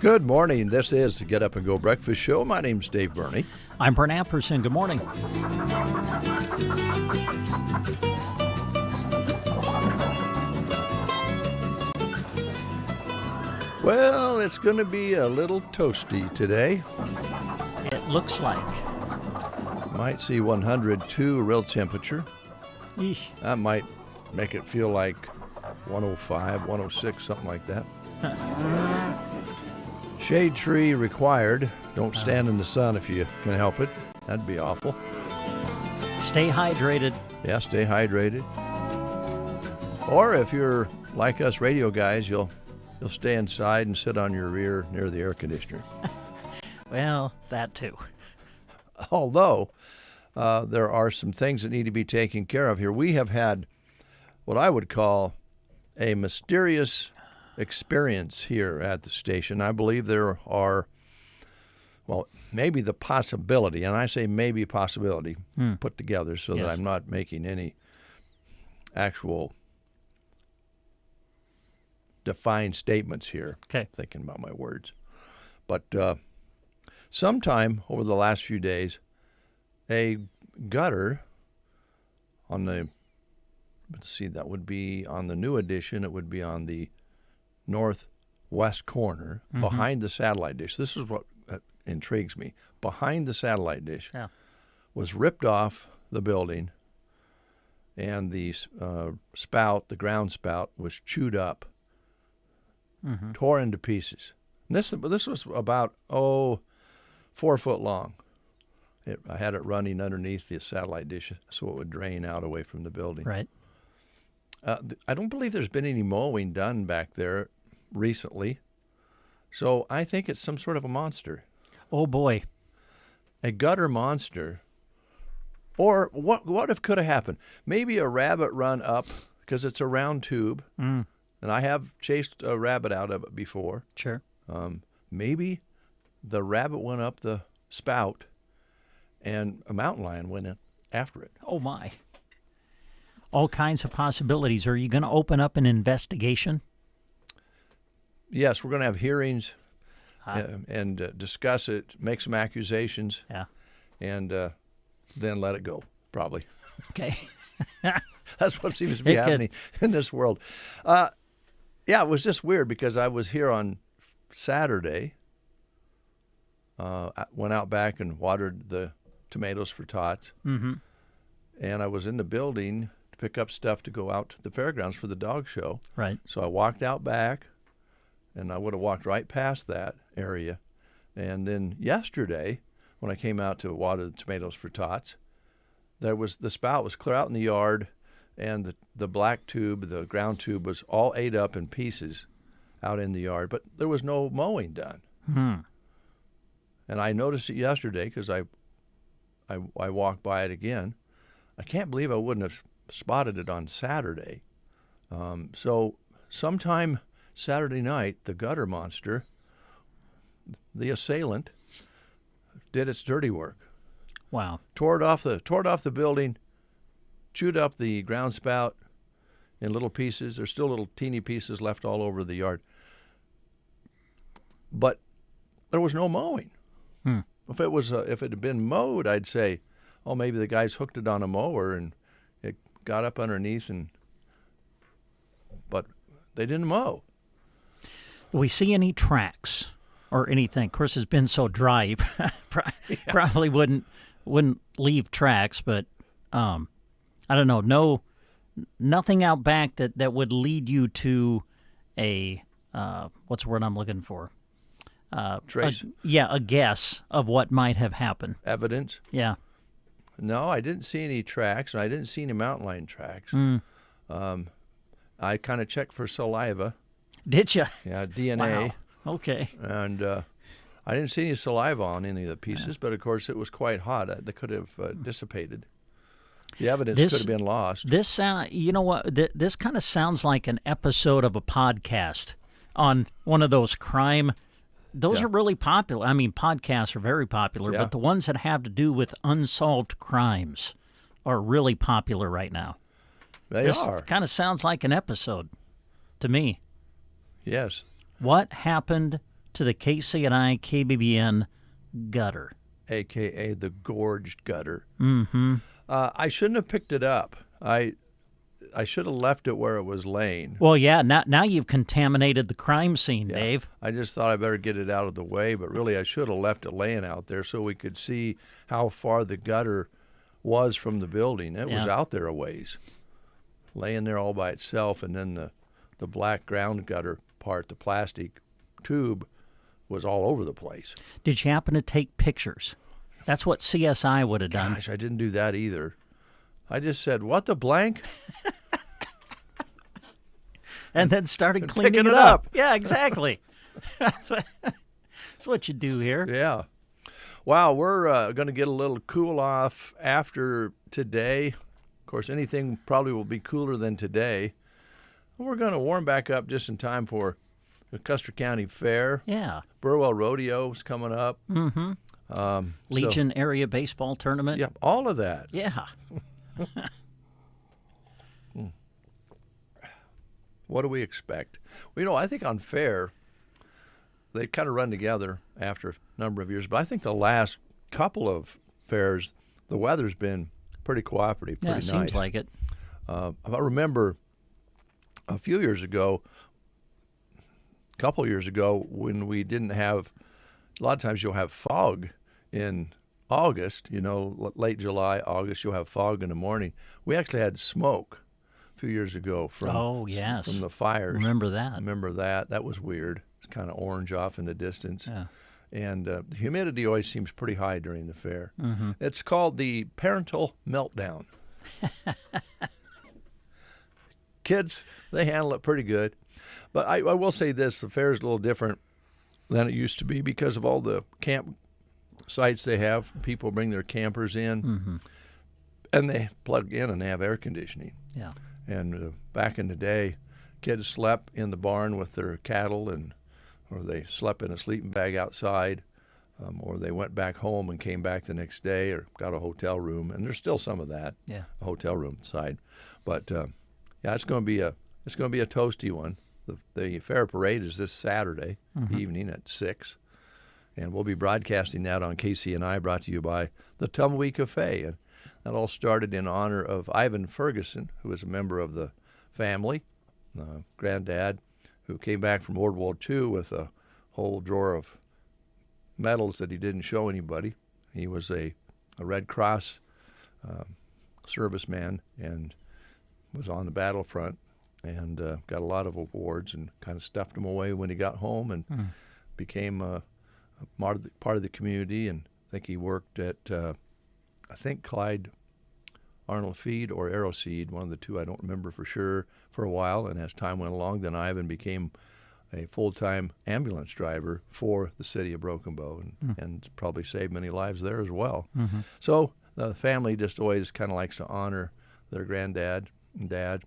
Good morning. This is the Get Up and Go Breakfast Show. My name's Dave Burney. I'm Brent Apperson. Good morning. Well, it's going to be a little toasty today. It looks like. Might see 102 real temperature. Eesh. That might make it feel like 105, 106, something like that. Shade tree required. Don't stand in the sun if you can help it. That'd be awful. Stay hydrated. Yeah, stay hydrated. Or if you're like us radio guys, you'll stay inside and sit on your rear near the air conditioner. Well, that too. Although there are some things that need to be taken care of here. We have had what I would call a mysterious experience here at the station. I believe there are, well, maybe the possibility, and I say maybe possibility, put together so that I'm not making any actual defined statements here. Okay. Thinking about my words. But sometime over the last few days, a gutter on the, let's see, that would be on the new edition. It would be on the northwest corner behind the satellite dish. This is what intrigues me. Behind the satellite dish was ripped off the building, and the spout, the ground spout, was chewed up, tore into pieces. And this was about 4 foot long. I had it running underneath the satellite dish so it would drain out away from the building. Right. I don't believe there's been any mowing done back there recently, so I think it's some sort of a monster. Oh, boy. A gutter monster. Or what if could have happened? Maybe a rabbit run up, because it's a round tube, and I have chased a rabbit out of it before. Sure. Maybe the rabbit went up the spout, and a mountain lion went in after it. Oh, my. All kinds of possibilities. Are you going to open up an investigation? Yes, we're going to have hearings and discuss it, make some accusations, and then let it go, probably. Okay. That's what seems to be happening in this world. It was just weird because I was here on Saturday, went out back and watered the tomatoes for tots, and I was in the building to pick up stuff to go out to the fairgrounds for the dog show. Right. So I walked out back, and I would have walked right past that area. And then yesterday, when I came out to water the tomatoes for tots, the spout was clear out in the yard, and the black tube, the ground tube, was all ate up in pieces out in the yard. But there was no mowing done. And I noticed it yesterday because I walked by it again. I can't believe I wouldn't have spotted it on Saturday. So sometime Saturday night, the gutter monster, the assailant, did its dirty work. Wow. Tore off the building, chewed up the ground spout in little pieces. There's still little teeny pieces left all over the yard. But there was no mowing. If it had been mowed, I'd say, oh, maybe the guys hooked it on a mower and it got up underneath, but they didn't mow. Do we see any tracks or anything? Of course, it's been so dry, you probably wouldn't leave tracks, but I don't know. Nothing out back that would lead you to a what's the word I'm looking for? Trace? A guess of what might have happened. Evidence? Yeah. No, I didn't see any tracks, and I didn't see any mountain lion tracks. I kind of checked for saliva. Did you? Yeah, DNA. Wow. Okay. And I didn't see any saliva on any of the pieces, but of course it was quite hot. That could have dissipated. The evidence could have been lost. This you know what? This kind of sounds like an episode of a podcast on one of those crime. Those are really popular. I mean, podcasts are very popular, but the ones that have to do with unsolved crimes are really popular right now. This kind of sounds like an episode to me. Yes. What happened to the KCNI KBBN gutter. A.K.A. the gorged gutter. Mm-hmm. I shouldn't have picked it up. I should have left it where it was laying. Well, yeah, now you've contaminated the crime scene, Yeah. Dave. I just thought I better get it out of the way, but really I should have left it laying out there so we could see how far the gutter was from the building. It was out there a ways, laying there all by itself, and then the black ground gutter part, the plastic tube, was all over the place. Did you happen to take pictures? That's what CSI would have done. Gosh, I didn't do that either. I just said, what the blank? And then started And cleaning picking it it up. up. Yeah, exactly. That's what you do here. Yeah. Wow, we're going to get a little cool off after today. Of course, anything probably will be cooler than today. We're going to warm back up just in time for the Custer County Fair. Yeah. Burwell Rodeo is coming up. Mm-hmm. Legion Area Baseball Tournament. Yeah, all of that. Yeah. What do we expect? Well, I think on fair, they kind of run together after a number of years. But I think the last couple of fairs, the weather's been pretty cooperative, pretty nice. Yeah, it seems like it. I remember a few years ago, a couple years ago, when we didn't have, a lot of times you'll have fog in August, late July, August, you'll have fog in the morning. We actually had smoke a few years ago from the fires. Remember that. Remember that. That was weird. It's kind of orange off in the distance. Yeah. And the humidity always seems pretty high during the fair. Mm-hmm. It's called the parental meltdown. Kids, they handle it pretty good. But I will say this, the fair is a little different than it used to be because of all the camp sites they have. People bring their campers in, and they plug in and they have air conditioning. Yeah. And back in the day, kids slept in the barn with their cattle, or they slept in a sleeping bag outside, or they went back home and came back the next day, or got a hotel room. And there's still some of that, a hotel room side. But it's going to be a toasty one. The fair parade is this Saturday evening at 6, and we'll be broadcasting that on KCNI, brought to you by the Tumbleweed Cafe. And that all started in honor of Ivan Ferguson, who was a member of the family, granddad, who came back from World War II with a whole drawer of medals that he didn't show anybody. He was a Red Cross serviceman and was on the battlefront and got a lot of awards and kind of stuffed them away when he got home and became a part of the community. And I think he worked at, Clyde Arnold Feed or Aeroseed, one of the two, I don't remember for sure, for a while. And as time went along, then Ivan became a full-time ambulance driver for the city of Broken Bow and probably saved many lives there as well. So the family just always kind of likes to honor their granddad and dad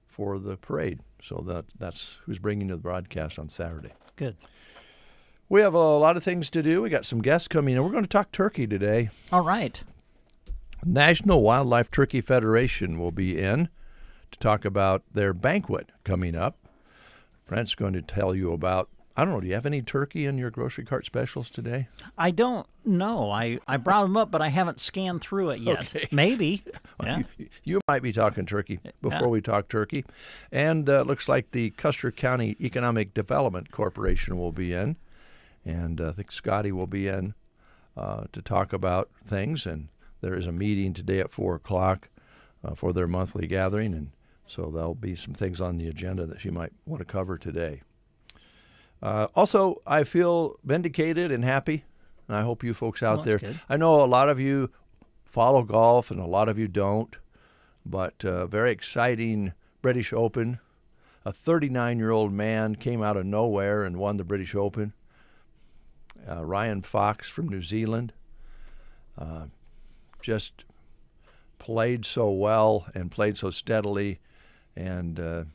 for the parade. So that's who's bringing you the broadcast on Saturday. Good. We have a lot of things to do. We got some guests coming in. We're going to talk turkey today. All right. National Wildlife Turkey Federation will be in to talk about their banquet coming up. Brent's going to tell you about, I don't know, do you have any turkey in your grocery cart specials today? I don't know. I brought them up, but I haven't scanned through it yet. Okay. Maybe. Yeah. You might be talking turkey before we talk turkey. And looks like the Custer County Economic Development Corporation will be in. And I think Scotty will be in to talk about things. And there is a meeting today at 4 o'clock for their monthly gathering. And so there'll be some things on the agenda that you might want to cover today. Also, I feel vindicated and happy. And I hope you folks out there. Good. I know a lot of you follow golf and a lot of you don't. But very exciting British Open. A 39-year-old man came out of nowhere and won the British Open. Ryan Fox from New Zealand just played so well and played so steadily and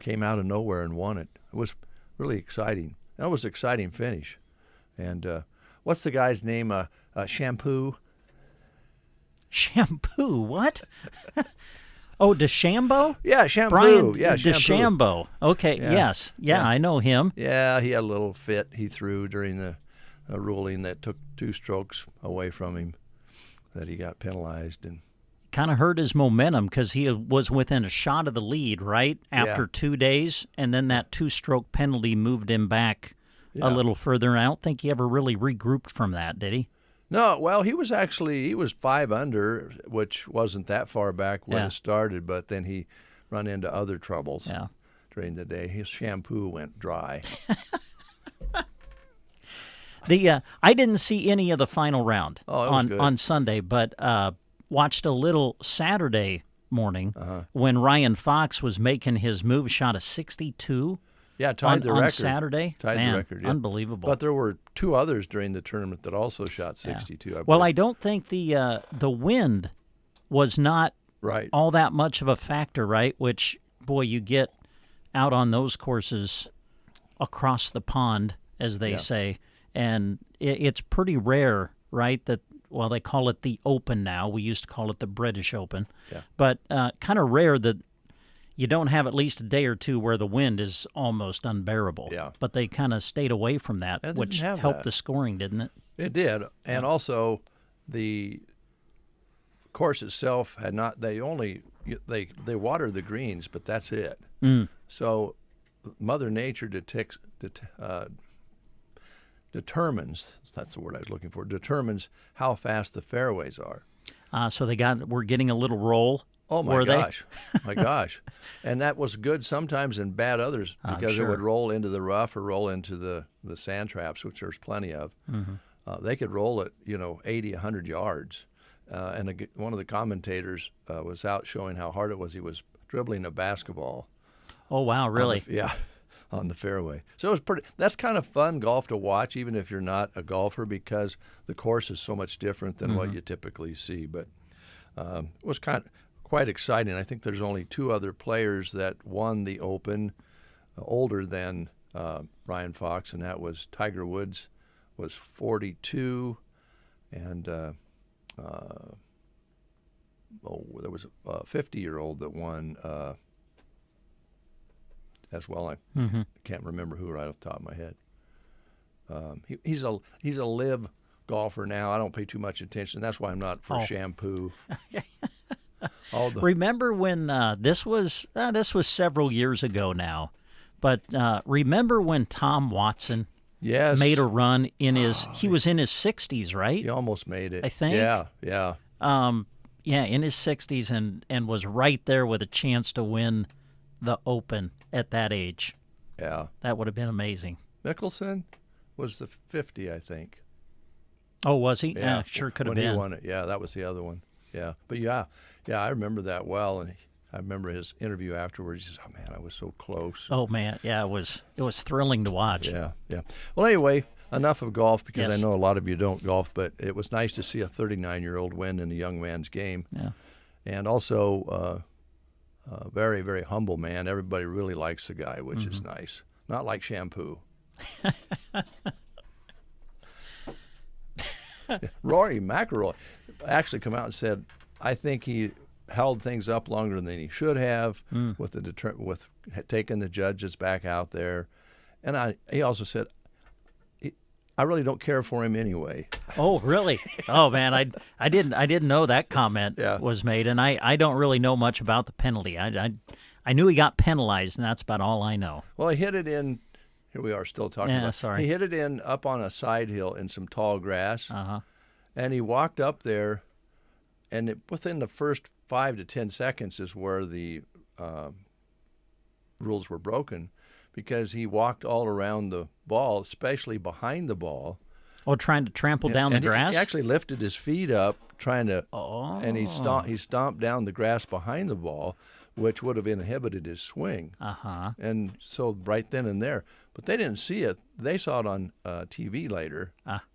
came out of nowhere and won it. It was really exciting. That was an exciting finish. And what's the guy's name? Shampoo? Shampoo? What? Oh, DeChambeau? Yeah, Shampoo. Brian Yeah, Shampoo. DeChambeau. Okay, Yeah. yes. Yeah, I know him. Yeah, he had a little fit he threw during the ruling that took 2 strokes away from him, that he got penalized. And Kind of hurt his momentum because he was within a shot of the lead, right, after Yeah. 2 days, and then that 2-stroke penalty moved him back a little further. And I don't think he ever really regrouped from that, did he? No, well, he was 5 under, which wasn't that far back when Yeah. it started, but then he run into other troubles Yeah. during the day. His shampoo went dry. I didn't see any of the final round Oh, it was good. on Sunday, but watched a little Saturday morning Uh-huh. when Ryan Fox was making his move, shot a 62 Yeah, tied the on record. Saturday. Tied Man, the record, yeah. unbelievable. But there were 2 others during the tournament that also shot 62. I Well, believe. I don't think the wind was not Right. all that much of a factor, right? Which, boy, you get out on those courses across the pond, as they say, and it's pretty rare, right, that, well, they call it the Open now. We used to call it the British Open. Yeah. But kind of rare that you don't have at least a day or two where the wind is almost unbearable. Yeah. But they kind of stayed away from that, And they which didn't have helped that. the scoring, didn't it? It did, and also the course itself had not. They watered the greens, but that's it. So Mother Nature determines. That's the word I was looking for. Determines how fast the fairways are. So we're getting a little roll. Oh my were gosh, my gosh, and that was good sometimes and bad others because sure. it would roll into the rough or roll into the sand traps, which there's plenty of. They could roll it, 80, 100 yards. And one of the commentators was out showing how hard it was. He was dribbling a basketball. Oh, wow, really? On the fairway. So it was pretty. That's kind of fun golf to watch, even if you're not a golfer, because the course is so much different than what you typically see. But it was quite exciting. I think there's only 2 other players that won the Open older than Ryan Fox, and that was Tiger Woods, was 42, and there was a 50-year-old that won as well. I can't remember who right off the top of my head. He's a live golfer now. I don't pay too much attention. That's why I'm not for shampoo. Remember when this was several years ago now, but remember when Tom Watson made a run in he was in his 60s, right? He almost made it. I think. Yeah. In his 60s and was right there with a chance to win the Open at that age. Yeah. That would have been amazing. Mickelson was the 50, I think. Oh, was he? Yeah, sure could have been. When he won it. Yeah, that was the other one. Yeah. But yeah, I remember that well, and I remember his interview afterwards. He says, "Oh man, I was so close." Oh man, yeah, it was thrilling to watch. Yeah. Well, anyway, enough of golf because Yes. I know a lot of you don't golf, but it was nice to see a 39-year-old win in a young man's game. Yeah. And also a very, very humble man. Everybody really likes the guy, which is nice. Not like shampoo. Rory McIlroy actually come out and said, "I think he held things up longer than he should have with taking the judges back out there." And he also said, "I really don't care for him anyway." Oh, really? Oh man, I didn't know that comment was made, and I don't really know much about the penalty. I knew he got penalized, and that's about all I know. Well, he hit it in. Here we are still talking about. Sorry. He hit it in up on a side hill in some tall grass, and he walked up there, and within the first 5 to 10 seconds is where the rules were broken, because he walked all around the ball, especially behind the ball. Oh, trying to trample down the grass? He actually lifted his feet up, trying to, and he Oh. stomped down the grass behind the ball, which would have inhibited his swing. And so right then and there, but they didn't see it. They saw it on TV later.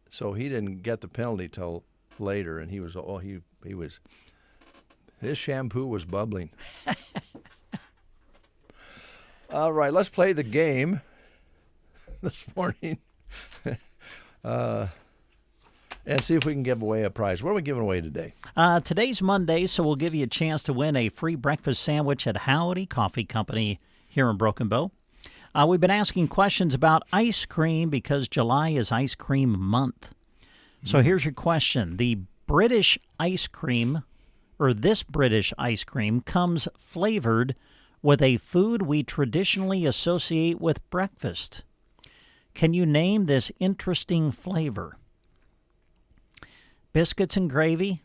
So he didn't get the penalty till later, and he was his shampoo was bubbling. All right, let's play the game this morning. and see if we can give away a prize. What are we giving away today? Today's Monday, so we'll give you a chance to win a free breakfast sandwich at Howdy Coffee Company here in Broken Bow. We've been asking questions about ice cream because July is ice cream month. So here's your question. The British ice cream, or this British ice cream, comes flavored with a food we traditionally associate with breakfast. Can you name this interesting flavor? Biscuits and gravy,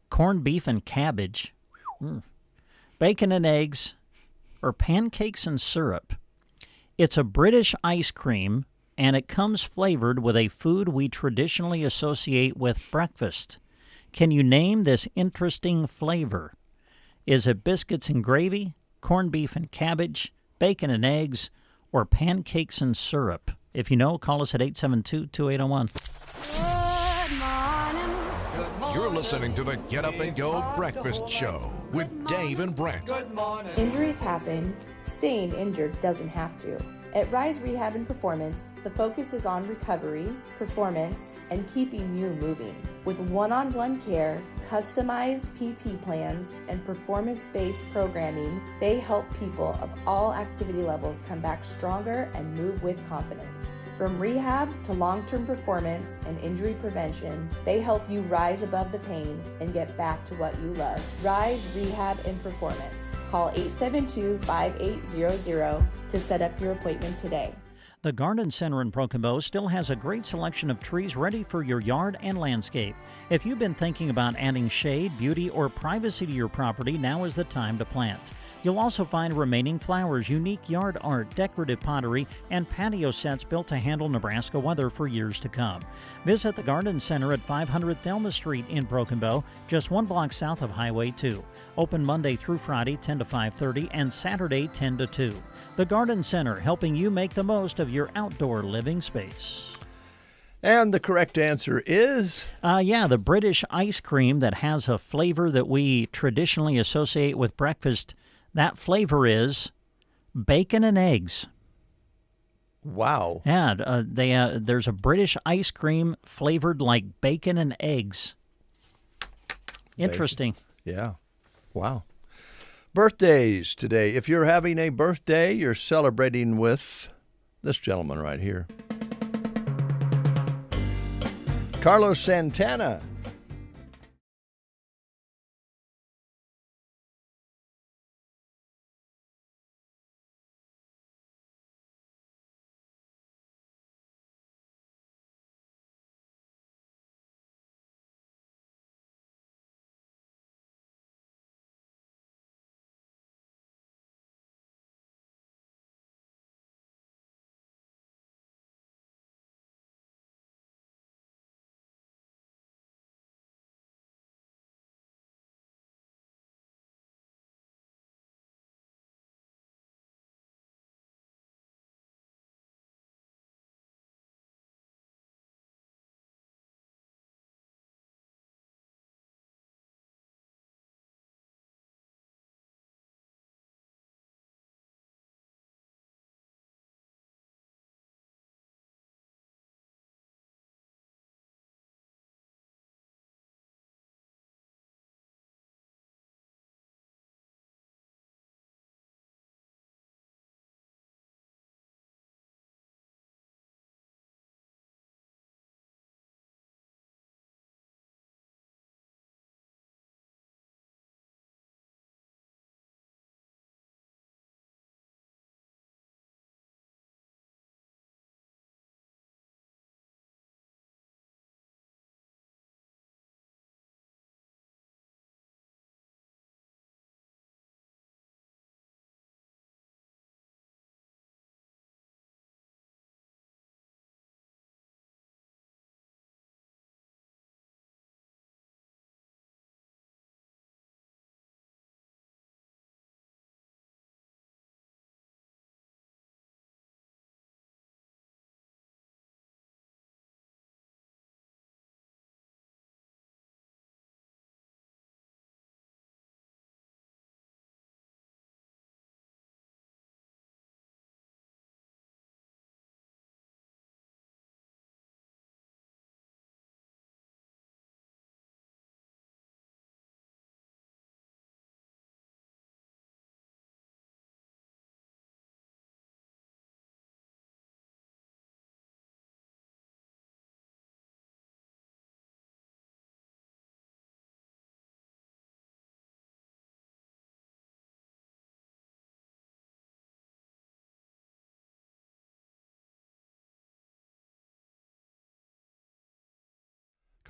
corned beef and cabbage, bacon and eggs, or pancakes and syrup? It's a British ice cream, and it comes flavored with a food we traditionally associate with breakfast. Can you name this interesting flavor? Is it biscuits and gravy, corned beef and cabbage, bacon and eggs, or pancakes and syrup? If you know, call us at 872-2801. You're listening to the Get Up and Go Breakfast Show with Dave and Brent. Injuries happen. Staying injured doesn't have to. At Rise Rehab and Performance, the focus is on recovery, performance, and keeping you moving. With one-on-one care, customized PT plans, and performance-based programming, they help people of all activity levels come back stronger and move with confidence. From rehab to long-term performance and injury prevention, they help you rise above the pain and get back to what you love. Rise Rehab and Performance. Call 872-5800 to set up your appointment today. The Garden Center in Broken Bow still has a great selection of trees ready for your yard and landscape. If you've been thinking about adding shade, beauty, or privacy to your property, now is the time to plant. You'll also find remaining flowers, unique yard art, decorative pottery, and patio sets built to handle Nebraska weather for years to come. Visit the Garden Center at 500 Thelma Street in Broken Bow, just 1 block south of Highway 2. Open Monday through Friday 10 to 5:30 and Saturday 10 to 2. The Garden Center, helping you make the most of your outdoor living space. And the correct answer is? The British ice cream that has a flavor that we traditionally associate with breakfast. That flavor is bacon and eggs. Wow. Yeah, there's a British ice cream flavored like bacon and eggs. Interesting. Yeah. Wow. Birthdays today. If you're having a birthday, you're celebrating with this gentleman right here. Carlos Santana.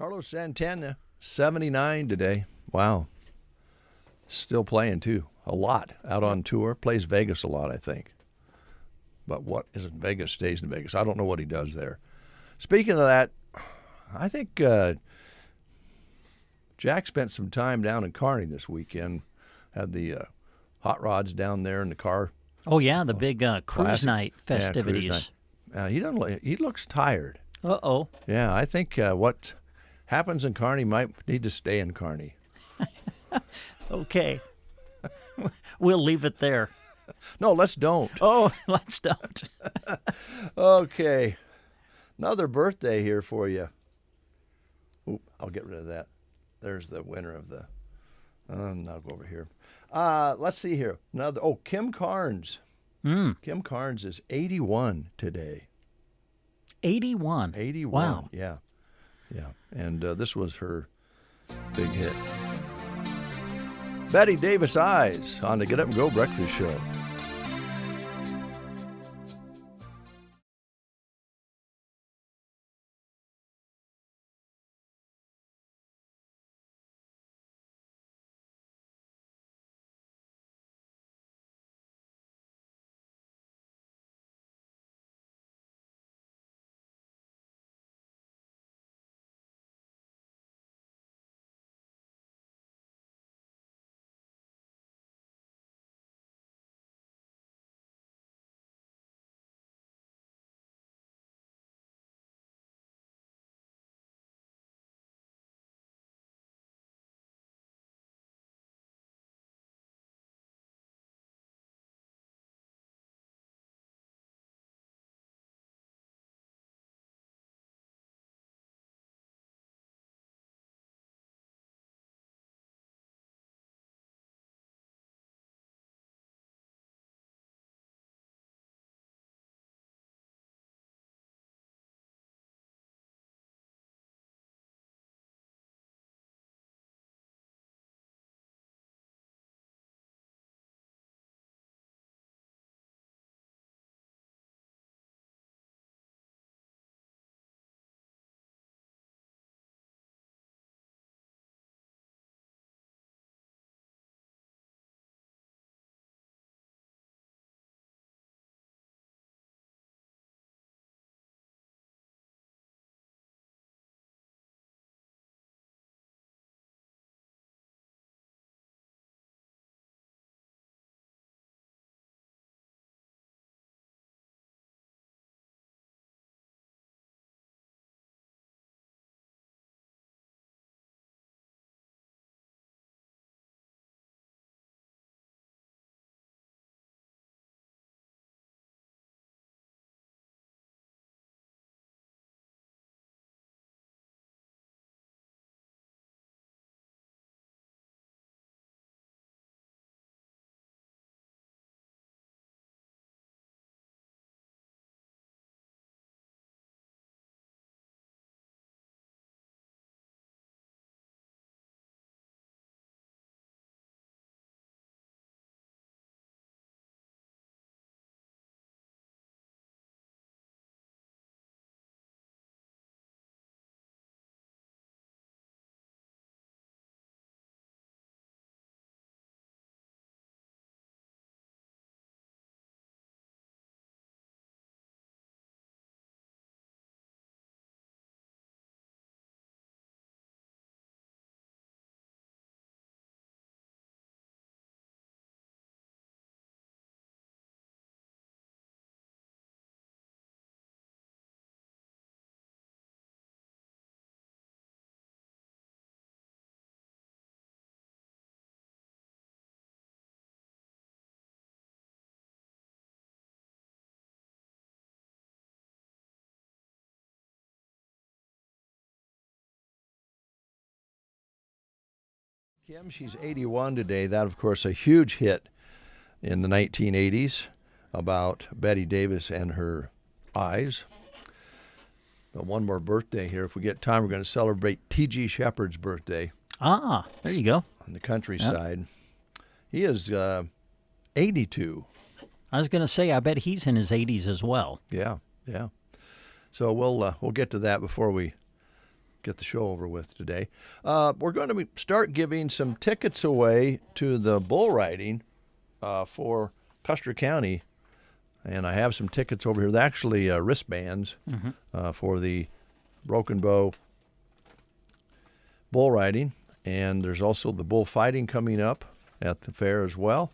Carlos Santana, 79 today. Wow. Still playing, too. A lot. Out on tour. Plays Vegas a lot, I think. But what is in Vegas stays in Vegas. I don't know what he does there. Speaking of that, I think Jack spent some time down in Kearney this weekend. Had the hot rods down there in the car. Oh, yeah, the big cruise Classic. night Yeah, cruise festivities. night. He looks tired. Uh-oh. Yeah, I think what happens in Kearney might need to stay in Kearney. Okay. We'll leave it there. No, let's don't. Oh, let's don't. Okay. Another birthday here for you. Oop, I'll get rid of that. There's the winner of the... I'll go over here. Let's see here. Kim Carnes. Kim Carnes is 81 today. 81. 81. Wow. Yeah. Yeah. And this was her big hit. Betty Davis Eyes on the Get Up and Go Breakfast Show. Kim, she's 81 today. That, of course, a huge hit in the 1980s about Betty Davis and her eyes. But one more birthday here. If we get time, we're going to celebrate T.G. Shepherd's birthday. Ah, there you go. On the countryside. Yep. He is 82. I was going to say, I bet he's in his 80s as well. Yeah, yeah. So we'll get to that before we get the show over with today. We're going to start giving some tickets away to the bull riding for Custer County. And I have some tickets over here. They're actually wristbands for the Broken Bow bull riding. And there's also the bullfighting coming up at the fair as well.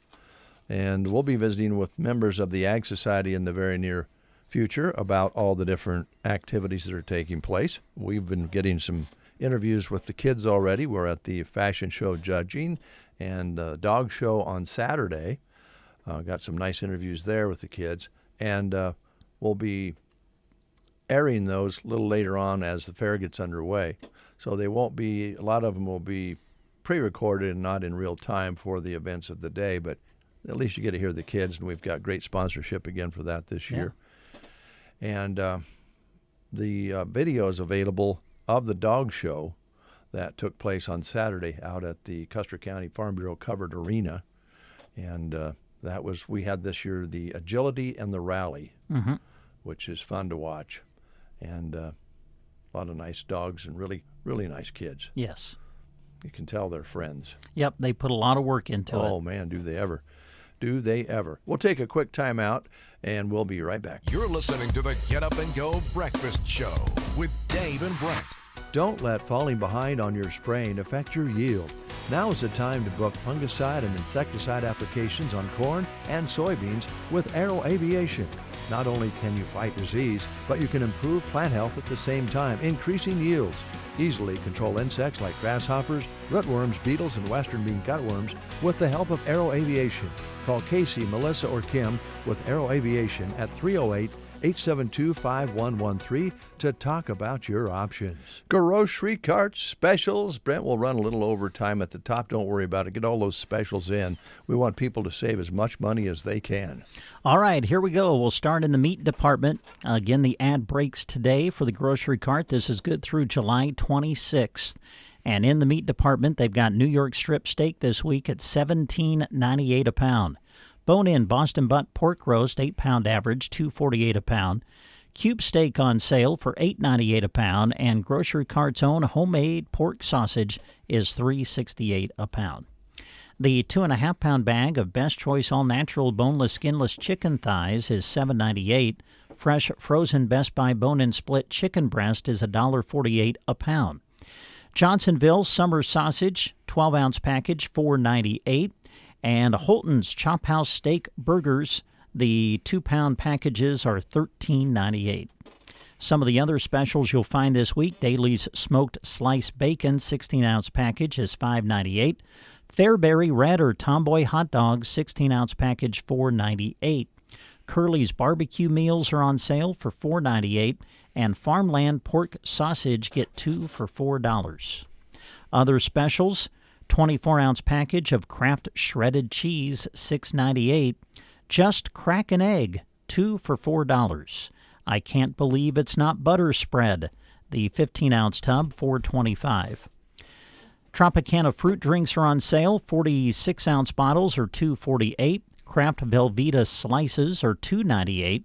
And we'll be visiting with members of the Ag Society in the very near future about all the different activities that are taking place. We've been getting some interviews with the kids already. We're at the fashion show judging and dog show on Saturday. Got some nice interviews there with the kids. And we'll be airing those a little later on as the fair gets underway. So they won't be, a lot of them will be pre-recorded and not in real time for the events of the day, but at least you get to hear the kids, and we've got great sponsorship again for that this year. And the video is available of the dog show that took place on Saturday out at the Custer County Farm Bureau covered arena. And we had this year the agility and the rally, which is fun to watch. And a lot of nice dogs and really, really nice kids. Yes. You can tell they're friends. Yep, they put a lot of work into it. Oh, man, do they ever. Do they ever. We'll take a quick time out, and we'll be right back. You're listening to the Get Up and Go Breakfast Show with Dave and Brent. Don't let falling behind on your spraying affect your yield. Now is the time to book fungicide and insecticide applications on corn and soybeans with Aero Aviation. Not only can you fight disease, but you can improve plant health at the same time, increasing yields. Easily control insects like grasshoppers, rootworms, beetles, and western bean cutworms with the help of Aero Aviation. Call Casey, Melissa, or Kim with Aero Aviation at 308-872-5113 to talk about your options. Grocery cart specials. Brent will run a little overtime at the top. Don't worry about it. Get all those specials in. We want people to save as much money as they can. All right, here we go. We'll start in the meat department. Again, the ad breaks today for the grocery cart. This is good through July 26th. And in the meat department, they've got New York strip steak this week at $17.98 a pound. Bone-in Boston butt pork roast, 8-pound average, $2.48 a pound. Cube steak on sale for $8.98 a pound. And Grocery Cart's own homemade pork sausage is $3.68 a pound. The 2.5-pound bag of Best Choice all-natural boneless, skinless chicken thighs is $7.98. Fresh frozen Best Buy bone-in split chicken breast is $1.48 a pound. Johnsonville summer sausage, 12-ounce package, $4.98. And Holton's Chop House steak burgers, the 2-pound packages are $13.98. Some of the other specials you'll find this week: Daly's smoked sliced bacon, 16-ounce package is $5.98. Fairberry red or Tomboy hot dogs, 16-ounce package, $4.98. Curly's barbecue meals are on sale for $4.98. And Farmland pork sausage, get 2 for $4. Other specials: 24-ounce package of Kraft shredded cheese, $6.98. Just Crack an Egg, 2 for $4. I Can't Believe It's Not Butter spread, the 15-ounce tub, $4.25. Tropicana fruit drinks are on sale. 46-ounce bottles are $2.48. Kraft Velveeta slices are $2.98.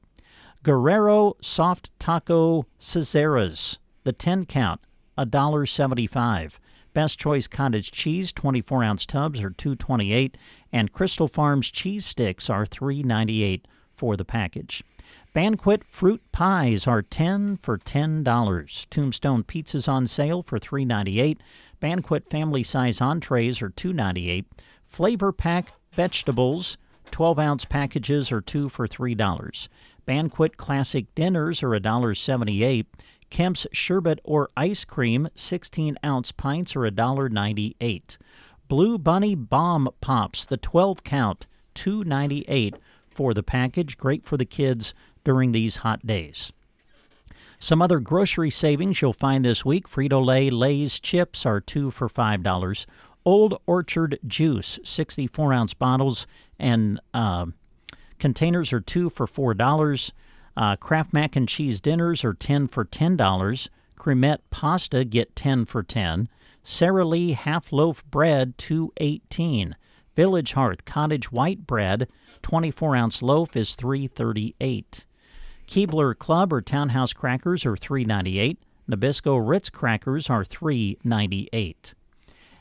Guerrero soft taco Cesares, the 10-count, $1.75. Best Choice cottage cheese, 24-ounce tubs, are $2.28, and Crystal Farms cheese sticks are $3.98 for the package. Banquet fruit pies are 10 for $10. Tombstone pizzas on sale for $3.98. Banquet family-size entrees are $2.98. Flavor Pack vegetables, 12-ounce packages, are 2 for $3. Banquet classic dinners are $1.78. Kemp's sherbet or ice cream, 16-ounce pints, are $1.98. Blue Bunny Bomb Pops, the 12-count, $2.98 for the package. Great for the kids during these hot days. Some other grocery savings you'll find this week: Frito-Lay Lay's chips are 2 for $5. Old Orchard juice, 64-ounce bottles and containers, are 2 for $4. Kraft mac and cheese dinners are 10 for $10. Cremette pasta, get 10 for $10. Sara Lee half loaf bread, $2.18. Village Hearth cottage white bread, 24-ounce loaf, is $3.38. Keebler Club or Townhouse crackers are $3.98. Nabisco Ritz crackers are $3.98.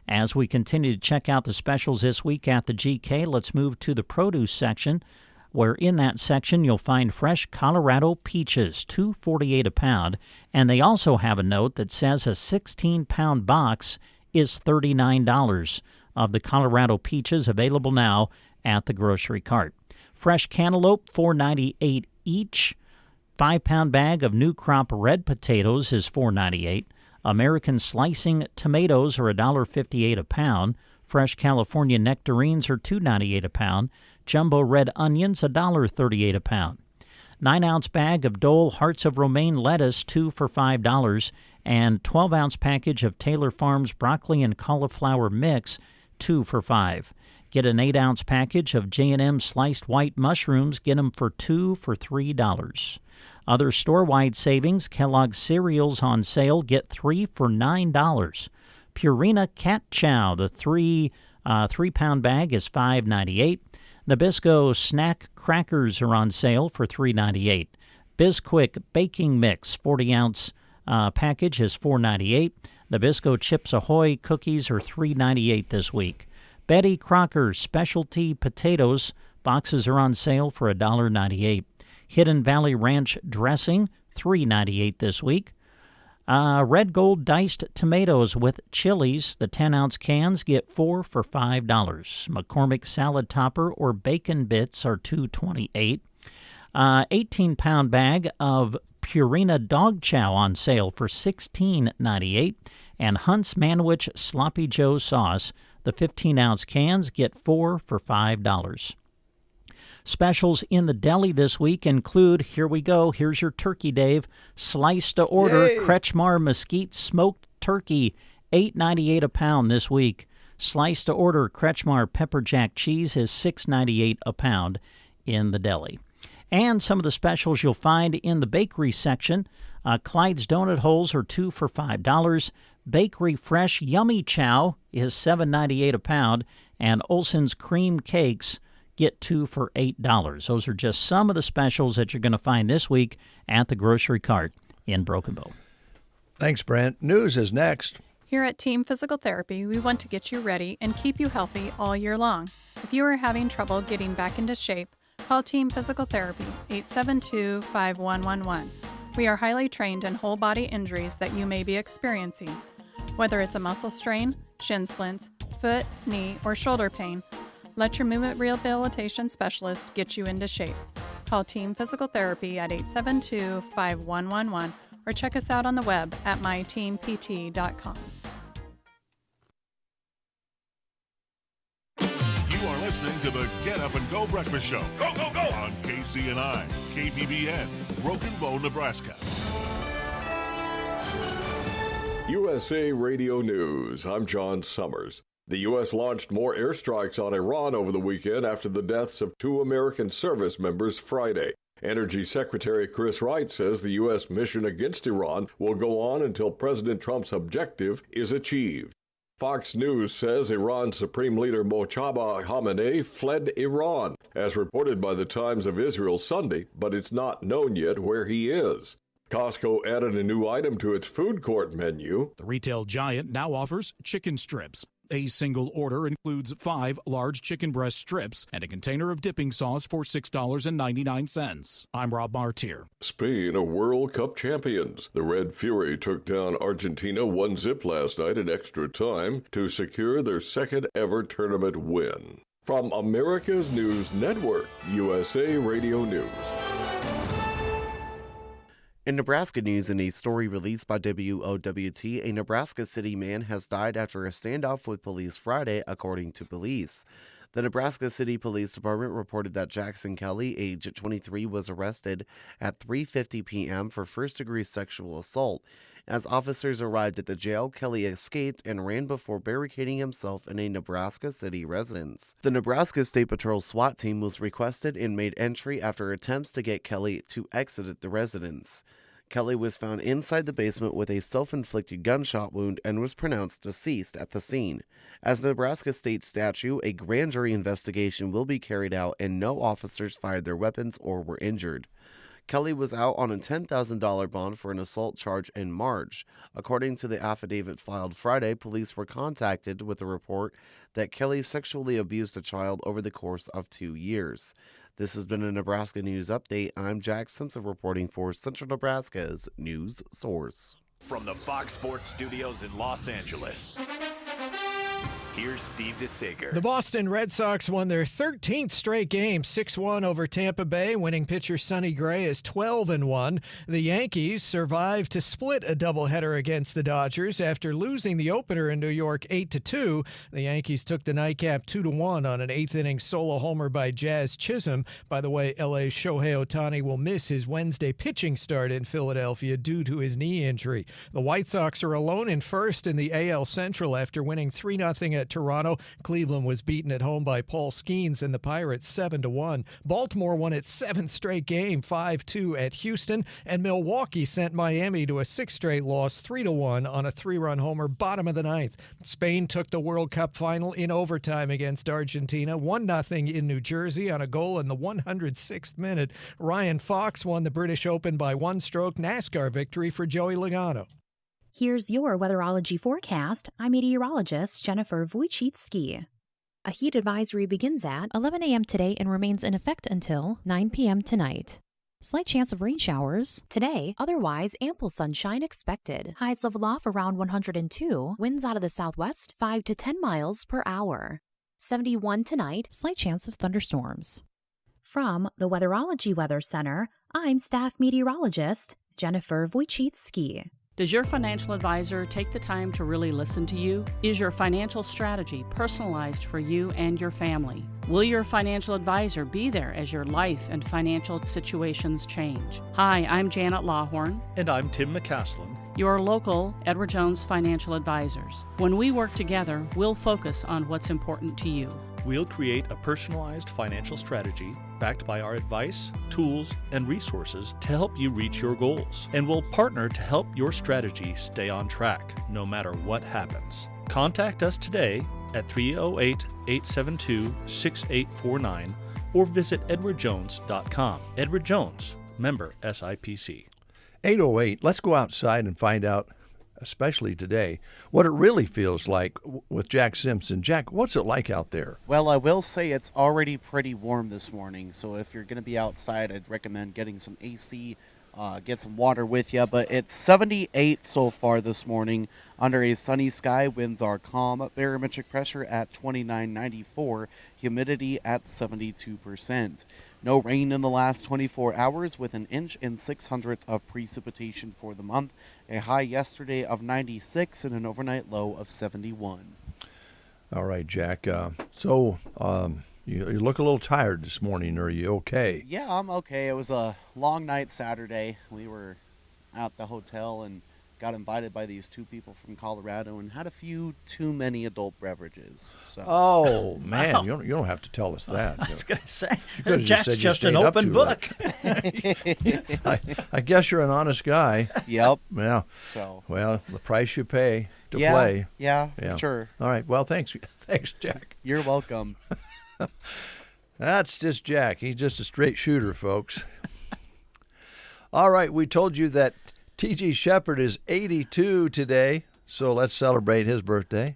As we continue to check out the specials this week at the GK, let's move to the produce section, where in that section you'll find fresh Colorado peaches, $2.48 a pound, and they also have a note that says a 16-pound box is $39 of the Colorado peaches available now at the grocery cart. Fresh cantaloupe, $4.98 each. 5-pound bag of new crop red potatoes is $4.98. American slicing tomatoes are $1.58 a pound. Fresh California nectarines are $2.98 a pound. Jumbo red onions, $1.38 a pound. 9-ounce bag of Dole Hearts of Romaine lettuce, 2 for $5. And 12-ounce package of Taylor Farms broccoli and cauliflower mix, 2 for $5. Get an 8-ounce package of J&M sliced white mushrooms. Get them for 2 for $3. Other store-wide savings, Kellogg's cereals on sale. Get 3 for $9. Purina Cat Chow, the 3-pound bag is $5.98. Nabisco snack crackers are on sale for $3.98. Bisquick baking mix, 40-ounce package is $4.98. Nabisco Chips Ahoy cookies are $3.98 this week. Betty Crocker specialty potatoes boxes are on sale for $1.98. Hidden Valley Ranch dressing, $3.98 this week. Red Gold diced tomatoes with chilies. The 10-ounce cans get 4 for $5. McCormick salad topper or bacon bits are $2.28. 18-pound bag of Purina dog chow on sale for $16.98. And Hunt's Manwich Sloppy Joe sauce. The 15-ounce cans get 4 for $5. Specials in the deli this week include, here we go, here's your turkey, Dave. Sliced to order, Yay! Kretschmar mesquite smoked turkey, $8.98 a pound this week. Sliced to order, Kretschmar pepper jack cheese is $6.98 a pound in the deli. And some of the specials you'll find in the bakery section. Clyde's donut holes are 2 for $5. Bakery Fresh Yummy Chow is $7.98 a pound. And Olson's cream cakes get 2 for $8. Those are just some of the specials that you're going to find this week at the grocery cart in Broken Bow. Thanks, Brent. News is next. Here at Team Physical Therapy, we want to get you ready and keep you healthy all year long. If you are having trouble getting back into shape, call Team Physical Therapy, 872-5111. We are highly trained in whole body injuries that you may be experiencing. Whether it's a muscle strain, shin splints, foot, knee, or shoulder pain, let your movement rehabilitation specialist get you into shape. Call Team Physical Therapy at 872-5111 or check us out on the web at myteampt.com. You are listening to the Get Up and Go Breakfast Show. Go, go, go! On KCNI, KBBN, Broken Bow, Nebraska. USA Radio News. I'm John Summers. The U.S. launched more airstrikes on Iran over the weekend after the deaths of 2 American service members Friday. Energy Secretary Chris Wright says the U.S. mission against Iran will go on until President Trump's objective is achieved. Fox News says Iran's Supreme Leader Mojtaba Khamenei fled Iran, as reported by the Times of Israel Sunday, but it's not known yet where he is. Costco added a new item to its food court menu. The retail giant now offers chicken strips. A single order includes 5 large chicken breast strips and a container of dipping sauce for $6.99. I'm Rob Martier. Spain are World Cup champions. The Red Fury took down Argentina 1-0 last night in extra time to secure their second ever tournament win. From America's News Network, USA Radio News. In Nebraska news, in a story released by WOWT, a Nebraska City man has died after a standoff with police Friday, according to police. The Nebraska City Police Department reported that Jackson Kelly, age 23, was arrested at 3:50 p.m. for first-degree sexual assault. As officers arrived at the jail, Kelly escaped and ran before barricading himself in a Nebraska City residence. The Nebraska State Patrol SWAT team was requested and made entry after attempts to get Kelly to exit the residence. Kelly was found inside the basement with a self-inflicted gunshot wound and was pronounced deceased at the scene. As Nebraska state statute, a grand jury investigation will be carried out and no officers fired their weapons or were injured. Kelly was out on a $10,000 bond for an assault charge in March. According to the affidavit filed Friday, police were contacted with a report that Kelly sexually abused a child over the course of 2 years. This has been a Nebraska News Update. I'm Jack Simpson reporting for Central Nebraska's News Source. From the Fox Sports Studios in Los Angeles, here's Steve DeSager. The Boston Red Sox won their 13th straight game, 6-1 over Tampa Bay. Winning pitcher Sonny Gray is 12-1. The Yankees survived to split a doubleheader against the Dodgers after losing the opener in New York 8-2. The Yankees took the nightcap 2-1 on an 8th-inning solo homer by Jazz Chisholm. By the way, LA's Shohei Ohtani will miss his Wednesday pitching start in Philadelphia due to his knee injury. The White Sox are alone in first in the AL Central after winning 3-0 at Toronto. Cleveland was beaten at home by Paul Skeens and the Pirates 7-1. Baltimore won its 7th straight game 5-2 at Houston, and Milwaukee sent Miami to a 6th straight loss 3-1 on a 3-run homer bottom of the 9th. Spain took the World Cup final in overtime against Argentina 1-0 in New Jersey on a goal in the 106th minute. Ryan Fox won the British Open by 1-stroke NASCAR victory for Joey Logano. Here's your weatherology forecast. I'm meteorologist Jennifer Wojcicki. A heat advisory begins at 11 a.m. today and remains in effect until 9 p.m. tonight. Slight chance of rain showers today, otherwise ample sunshine expected. Highs level off around 102, winds out of the southwest 5 to 10 miles per hour. 71 tonight, slight chance of thunderstorms. From the Weatherology Weather Center, I'm staff meteorologist Jennifer Wojcicki. Does your financial advisor take the time to really listen to you? Is your financial strategy personalized for you and your family? Will your financial advisor be there as your life and financial situations change? Hi, I'm Janet Lawhorn. And I'm Tim McCaslin. Your local Edward Jones financial advisors. When we work together, we'll focus on what's important to you. We'll create a personalized financial strategy backed by our advice, tools, and resources to help you reach your goals. And we'll partner to help your strategy stay on track, no matter what happens. Contact us today at 308-872-6849 or visit edwardjones.com. Edward Jones, member SIPC. 8:08. Let's go outside and find out, especially today, what it really feels like with Jack Simpson. Jack, what's it like out there? Well, I will say it's already pretty warm this morning, so if you're going to be outside, I'd recommend getting some AC, get some water with you. But it's 78 so far this morning under a sunny sky. Winds are calm, barometric pressure at 2994, humidity at 72%. No rain in the last 24 hours with 1 inch and 600ths of precipitation for the month. A high yesterday of 96 and an overnight low of 71. All right, Jack. You look a little tired this morning. Are you okay? Yeah, I'm okay. It was a long night Saturday. We were at the hotel and got invited by these two people from Colorado and had a few too many adult beverages. So. Oh, man. Wow. You don't have to tell us that. I was going to say, Jack's just an open book. I guess you're an honest guy. Yep. Yeah. So. Well, the price you pay to play. Yeah, sure. All right. Well, thanks. Thanks, Jack. You're welcome. That's just Jack. He's just a straight shooter, folks. All right. We told you that T.G. Shepard is 82 today, so let's celebrate his birthday.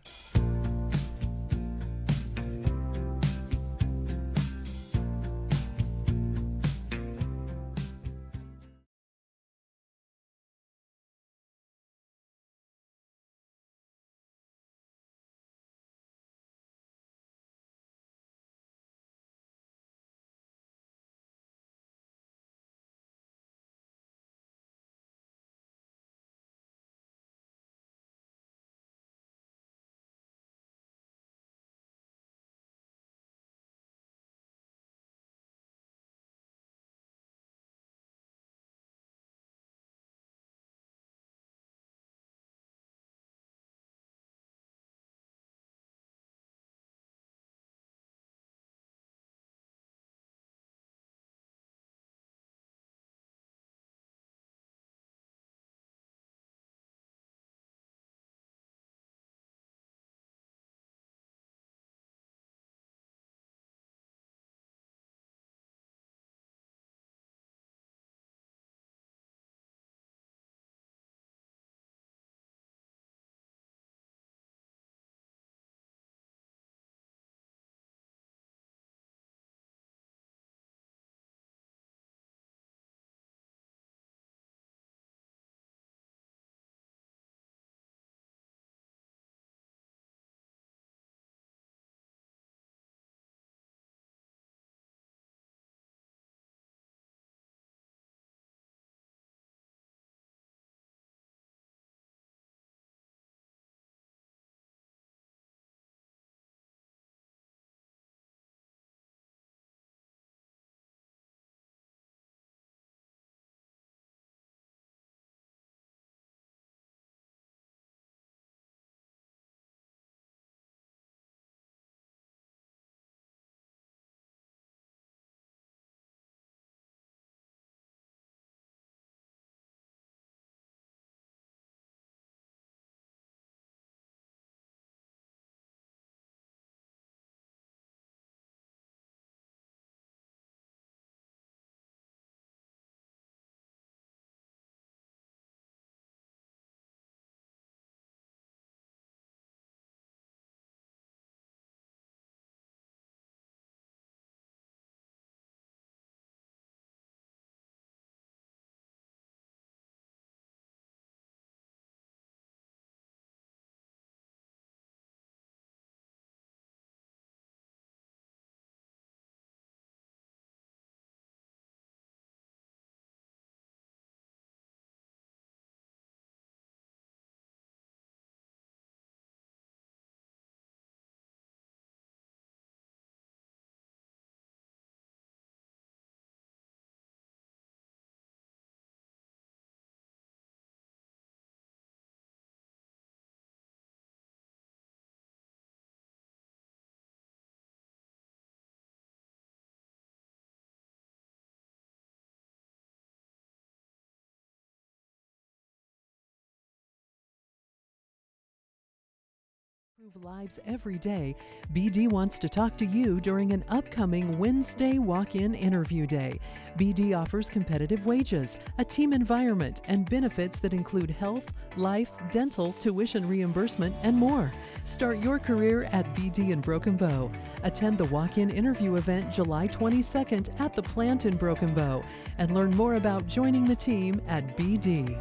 Lives every day, BD wants to talk to you during an upcoming Wednesday walk-in interview day. BD offers competitive wages, a team environment, and benefits that include health, life, dental, tuition reimbursement, and more. Start your career at BD in Broken Bow. Attend the walk-in interview event July 22nd at the plant in Broken Bow and learn more about joining the team at BD.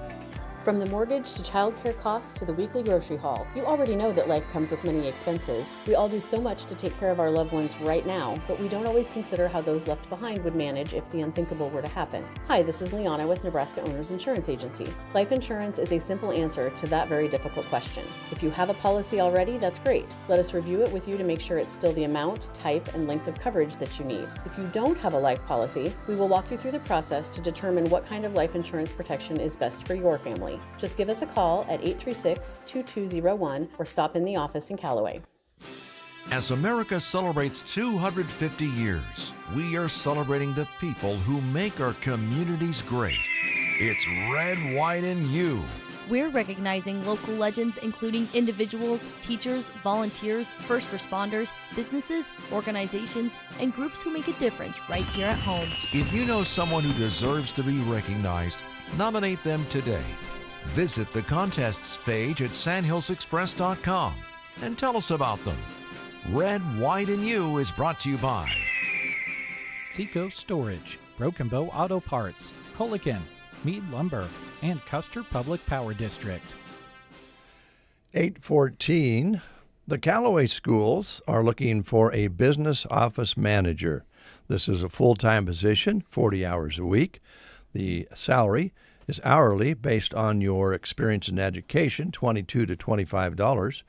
From the mortgage to childcare costs to the weekly grocery haul, you already know that life comes with many expenses. We all do so much to take care of our loved ones right now, but we don't always consider how those left behind would manage if the unthinkable were to happen. Hi, this is Liana with Nebraska Owners Insurance Agency. Life insurance is a simple answer to that very difficult question. If you have a policy already, that's great. Let us review it with you to make sure it's still the amount, type, and length of coverage that you need. If you don't have a life policy, we will walk you through the process to determine what kind of life insurance protection is best for your family. Just give us a call at 836-2201 or stop in the office in Callaway. As America celebrates 250 years, we are celebrating the people who make our communities great. It's Red, White, and You. We're recognizing local legends including individuals, teachers, volunteers, first responders, businesses, organizations, and groups who make a difference right here at home. If you know someone who deserves to be recognized, nominate them today. Visit the contests page at sandhillsexpress.com and tell us about them. Red, White, and You is brought to you by Seco Storage, Broken Bow Auto Parts, Colican, Mead Lumber, and Custer Public Power District. 8:14. The Callaway schools are looking for a business office manager. This is a full-time position, 40 hours a week. The salary is hourly based on your experience in education, $22 to $25.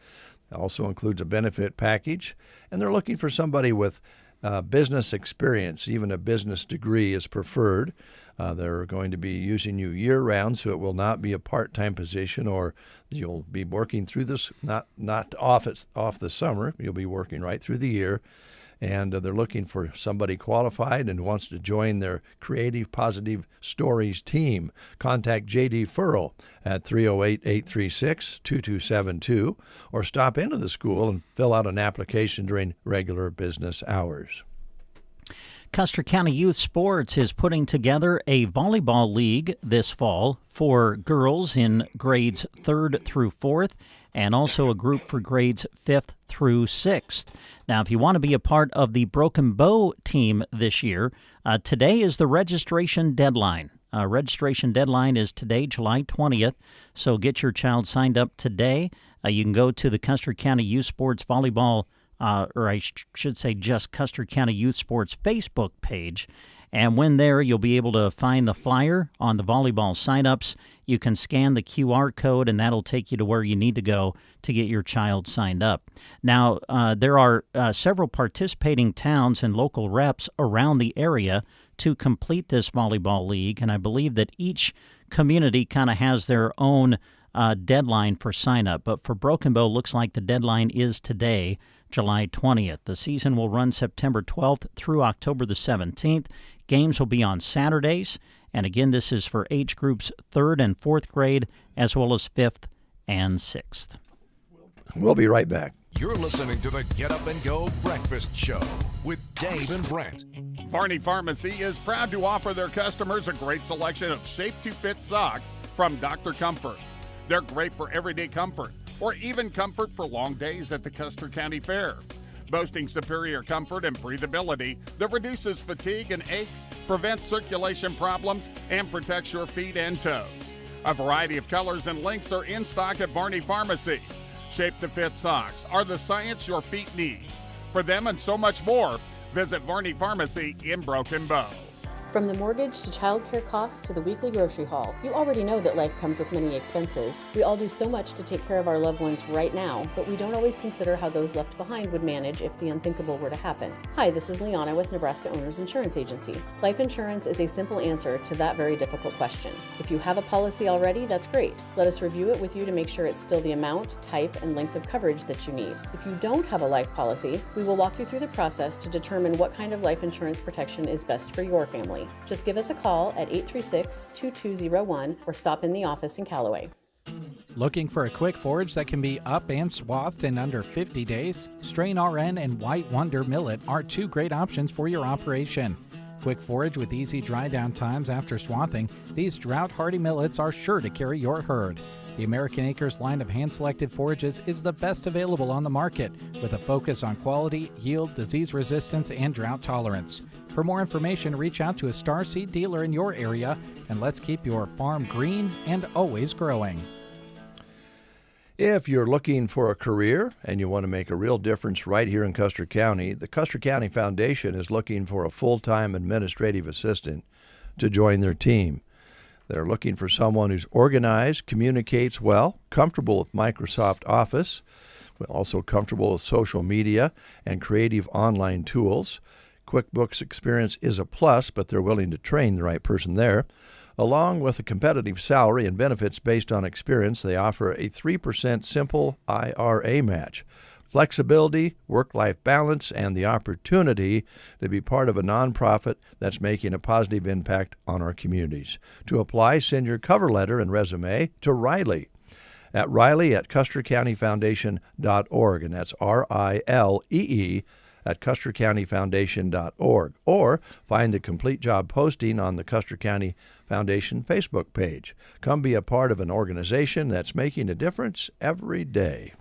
It also includes a benefit package, and they're looking for somebody with business experience. Even a business degree is preferred. They're going to be using you year-round, so it will not be a part-time position, or you'll be working through this, not off the summer. You'll be working right through the year. And they're looking for somebody qualified and wants to join their Creative Positive Stories team. Contact J.D. Furrow at 308-836-2272 or stop into the school and fill out an application during regular business hours. Custer County Youth Sports is putting together a volleyball league this fall for girls in grades 3rd through 4th, and also a group for grades 5th through 6th. Now, if you want to be a part of the Broken Bow team this year, today is the registration deadline. Registration deadline is today, July 20th, so get your child signed up today. You can go to the Custer County Youth Sports Volleyball, or I should say just Custer County Youth Sports Facebook page, and when there, you'll be able to find the flyer on the volleyball signups. You can scan the QR code, and that'll take you to where you need to go to get your child signed up. Now, there are several participating towns and local reps around the area to complete this volleyball league, and I believe that each community kind of has their own deadline for sign-up. But for Broken Bow, looks like the deadline is today, July 20th. The season will run September 12th through October the 17th. Games will be on Saturdays. And again, this is for age groups 3rd and 4th grade, as well as 5th and 6th. We'll be right back. You're listening to the Get Up and Go Breakfast Show with Dave and Brent. Varney Pharmacy is proud to offer their customers a great selection of shape-to-fit socks from Dr. Comfort. They're great for everyday comfort, or even comfort for long days at the Custer County Fair. Boasting superior comfort and breathability that reduces fatigue and aches, prevents circulation problems, and protects your feet and toes. A variety of colors and lengths are in stock at Varney Pharmacy. Shape-to-fit socks are the science your feet need. For them and so much more, visit Varney Pharmacy in Broken Bow. From the mortgage to childcare costs to the weekly grocery haul, you already know that life comes with many expenses. We all do so much to take care of our loved ones right now, but we don't always consider how those left behind would manage if the unthinkable were to happen. Hi, this is Liana with Nebraska Owners Insurance Agency. Life insurance is a simple answer to that very difficult question. If you have a policy already, that's great. Let us review it with you to make sure it's still the amount, type, and length of coverage that you need. If you don't have a life policy, we will walk you through the process to determine what kind of life insurance protection is best for your family. Just give us a call at 836-2201 or stop in the office in Callaway. Looking for a quick forage that can be up and swathed in under 50 days? Strain RN and White Wonder Millet are two great options for your operation. Quick forage with easy dry down times after swathing, these drought-hardy millets are sure to carry your herd. The American Acres line of hand-selected forages is the best available on the market, with a focus on quality, yield, disease resistance, and drought tolerance. For more information, reach out to a Star Seed dealer in your area, and let's keep your farm green and always growing. If you're looking for a career and you want to make a real difference right here in Custer County, the Custer County Foundation is looking for a full-time administrative assistant to join their team. They're looking for someone who's organized, communicates well, comfortable with Microsoft Office, but also comfortable with social media and creative online tools. QuickBooks experience is a plus, but they're willing to train the right person there. Along with a competitive salary and benefits based on experience, they offer a 3% simple IRA match. Flexibility, work-life balance, and the opportunity to be part of a nonprofit that's making a positive impact on our communities. To apply, send your cover letter and resume to Riley at custercountyfoundation.org, and that's RILEE at custercountyfoundation.org, or find the complete job posting on the Custer County Foundation Facebook page. Come be a part of an organization that's making a difference every day.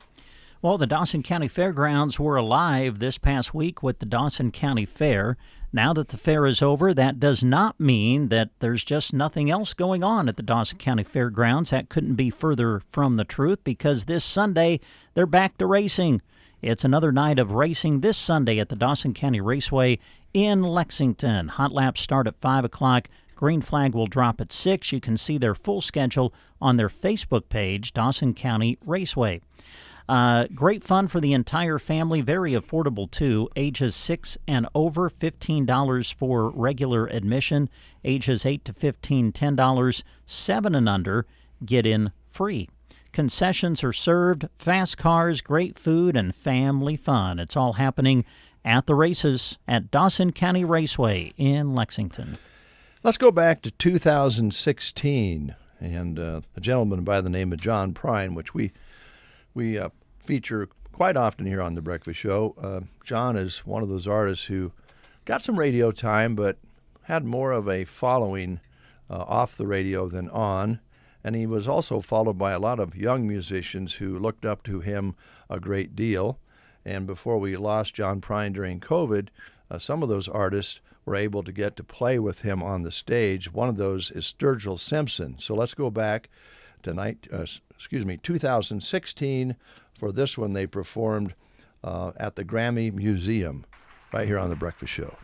Well, the Dawson County Fairgrounds were alive this past week with the Dawson County Fair. Now that the fair is over, that does not mean that there's just nothing else going on at the Dawson County Fairgrounds. That couldn't be further from the truth, because this Sunday they're back to racing. It's another night of racing this Sunday at the Dawson County Raceway in Lexington. Hot laps start at 5 o'clock. Green flag will drop at 6. You can see their full schedule on their Facebook page, Dawson County Raceway. Great fun for the entire family, very affordable too. Ages 6 and over, $15 for regular admission. Ages 8 to 15, $10. 7 and under, get in free. Concessions are served, fast cars, great food, and family fun. It's all happening at the races at Dawson County Raceway in Lexington. Let's go back to 2016 and a gentleman by the name of John Prine, which we feature quite often here on The Breakfast Show. John is one of those artists who got some radio time but had more of a following off the radio than on. And he was also followed by a lot of young musicians who looked up to him a great deal. And before we lost John Prine during COVID, some of those artists were able to get to play with him on the stage. One of those is Sturgill Simpson. So let's go back to 2016. For this one, they performed at the Grammy Museum right here on The Breakfast Show.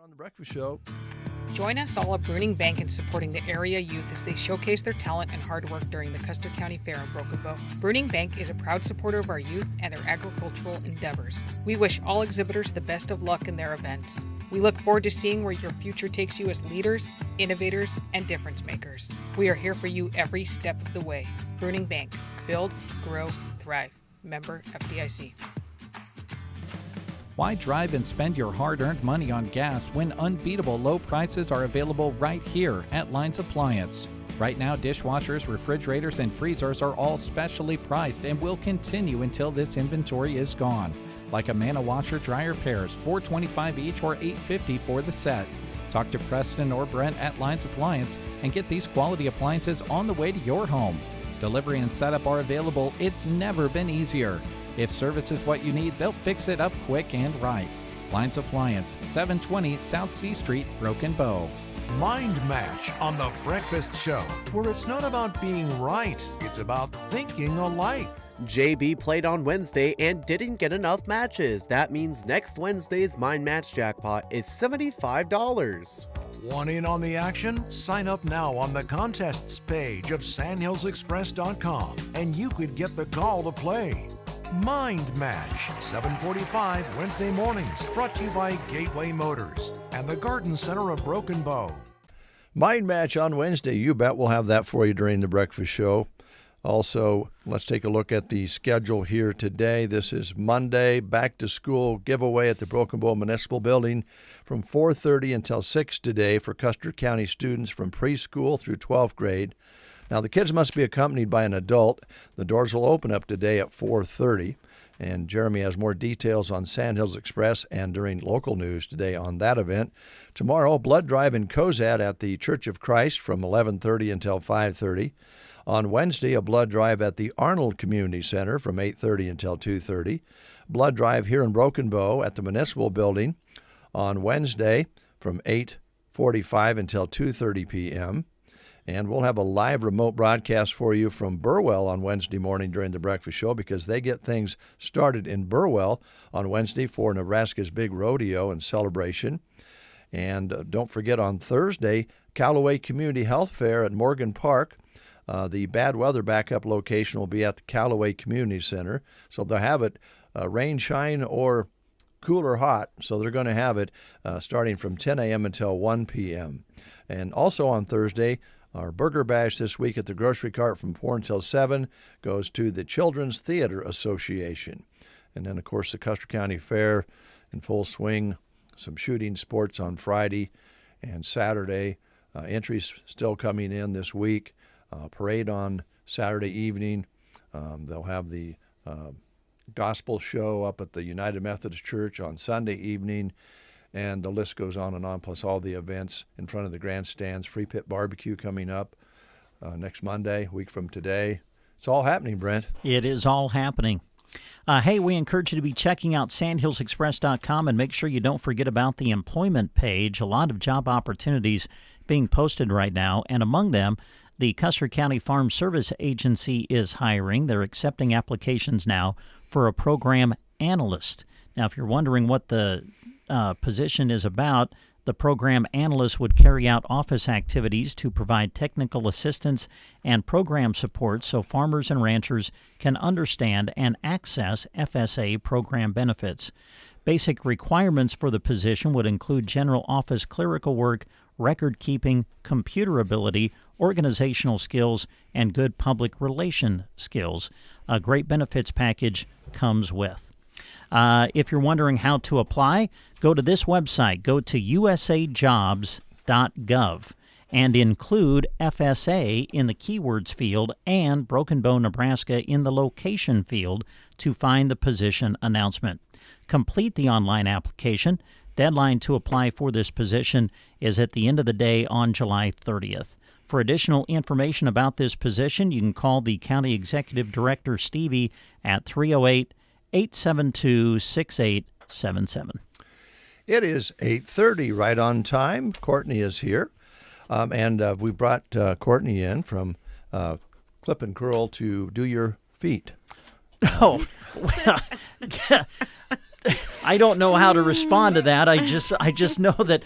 On the Breakfast Show. Join us all at Bruning Bank in supporting the area youth as they showcase their talent and hard work during the Custer County Fair in Broken Bow. Bruning Bank is a proud supporter of our youth and their agricultural endeavors. We wish all exhibitors the best of luck in their events. We look forward to seeing where your future takes you as leaders, innovators, and difference makers. We are here for you every step of the way. Bruning Bank. Build, grow, thrive. Member FDIC. Why drive and spend your hard-earned money on gas when unbeatable low prices are available right here at Lines Appliance? Right now, dishwashers, refrigerators, and freezers are all specially priced and will continue until this inventory is gone. Like a Mana washer dryer pairs, $4.25 each or $8.50 for the set. Talk to Preston or Brent at Lines Appliance and get these quality appliances on the way to your home. Delivery and setup are available. It's never been easier. If service is what you need, they'll fix it up quick and right. Lines Appliance, 720 South C Street, Broken Bow. Mind Match on The Breakfast Show, where it's not about being right, it's about thinking alike. JB played on Wednesday and didn't get enough matches. That means next Wednesday's Mind Match jackpot is $75. Want in on the action? Sign up now on the contests page of sandhillsexpress.com and you could get the call to play. Mind Match, 7:45 Wednesday mornings, brought to you by Gateway Motors and the Garden Center of Broken Bow. Mind Match on Wednesday. You bet we'll have that for you during the breakfast show. Also, let's take a look at the schedule here today. This is Monday, back to school giveaway at the Broken Bow Municipal Building from 4:30 until 6 today for Custer County students from preschool through 12th grade. Now, the kids must be accompanied by an adult. The doors will open up today at 4:30, and Jeremy has more details on Sandhills Express and during local news today on that event. Tomorrow, blood drive in Cozad at the Church of Christ from 11:30 until 5:30. On Wednesday, a blood drive at the Arnold Community Center from 8:30 until 2:30. Blood drive here in Broken Bow at the Municipal Building on Wednesday from 8:45 until 2:30 p.m. And we'll have a live remote broadcast for you from Burwell on Wednesday morning during the breakfast show because they get things started in Burwell on Wednesday for Nebraska's big rodeo and celebration. And don't forget on Thursday, Callaway Community Health Fair at Morgan Park. The bad weather backup location will be at the Callaway Community Center. So they'll have it rain, shine, or cool or hot. So they're going to have it starting from 10 a.m. until 1 p.m. And also on Thursday, our Burger Bash this week at the grocery cart from 4 until 7 goes to the Children's Theater Association. And then, of course, the Custer County Fair in full swing, some shooting sports on Friday and Saturday. Entries still coming in this week. Parade on Saturday evening. They'll have the gospel show up at the United Methodist Church on Sunday evening. And the list goes on, plus all the events in front of the grandstands. Free Pit Barbecue coming up next Monday, a week from today. It's all happening, Brent. It is all happening. Hey, we encourage you to be checking out sandhillsexpress.com and make sure you don't forget about the employment page. A lot of job opportunities being posted right now, and among them, the Custer County Farm Service Agency is hiring. They're accepting applications now for a program analyst. Now, if you're wondering what the position is about, the program analyst would carry out office activities to provide technical assistance and program support so farmers and ranchers can understand and access FSA program benefits. Basic requirements for the position would include general office clerical work, record keeping, computer ability, organizational skills, and good public relation skills. A great benefits package comes with. If you're wondering how to apply, go to this website. Go to usajobs.gov and include FSA in the keywords field and Broken Bow, Nebraska in the location field to find the position announcement. Complete the online application. Deadline to apply for this position is at the end of the day on July 30th. For additional information about this position, you can call the County Executive Director, Stevie, at 308-872-6877. It is 8:30, right on time. Courtney is here, and we brought Courtney in from Clip and Curl to do your feet. Oh, well, I don't know how to respond to that. I just know that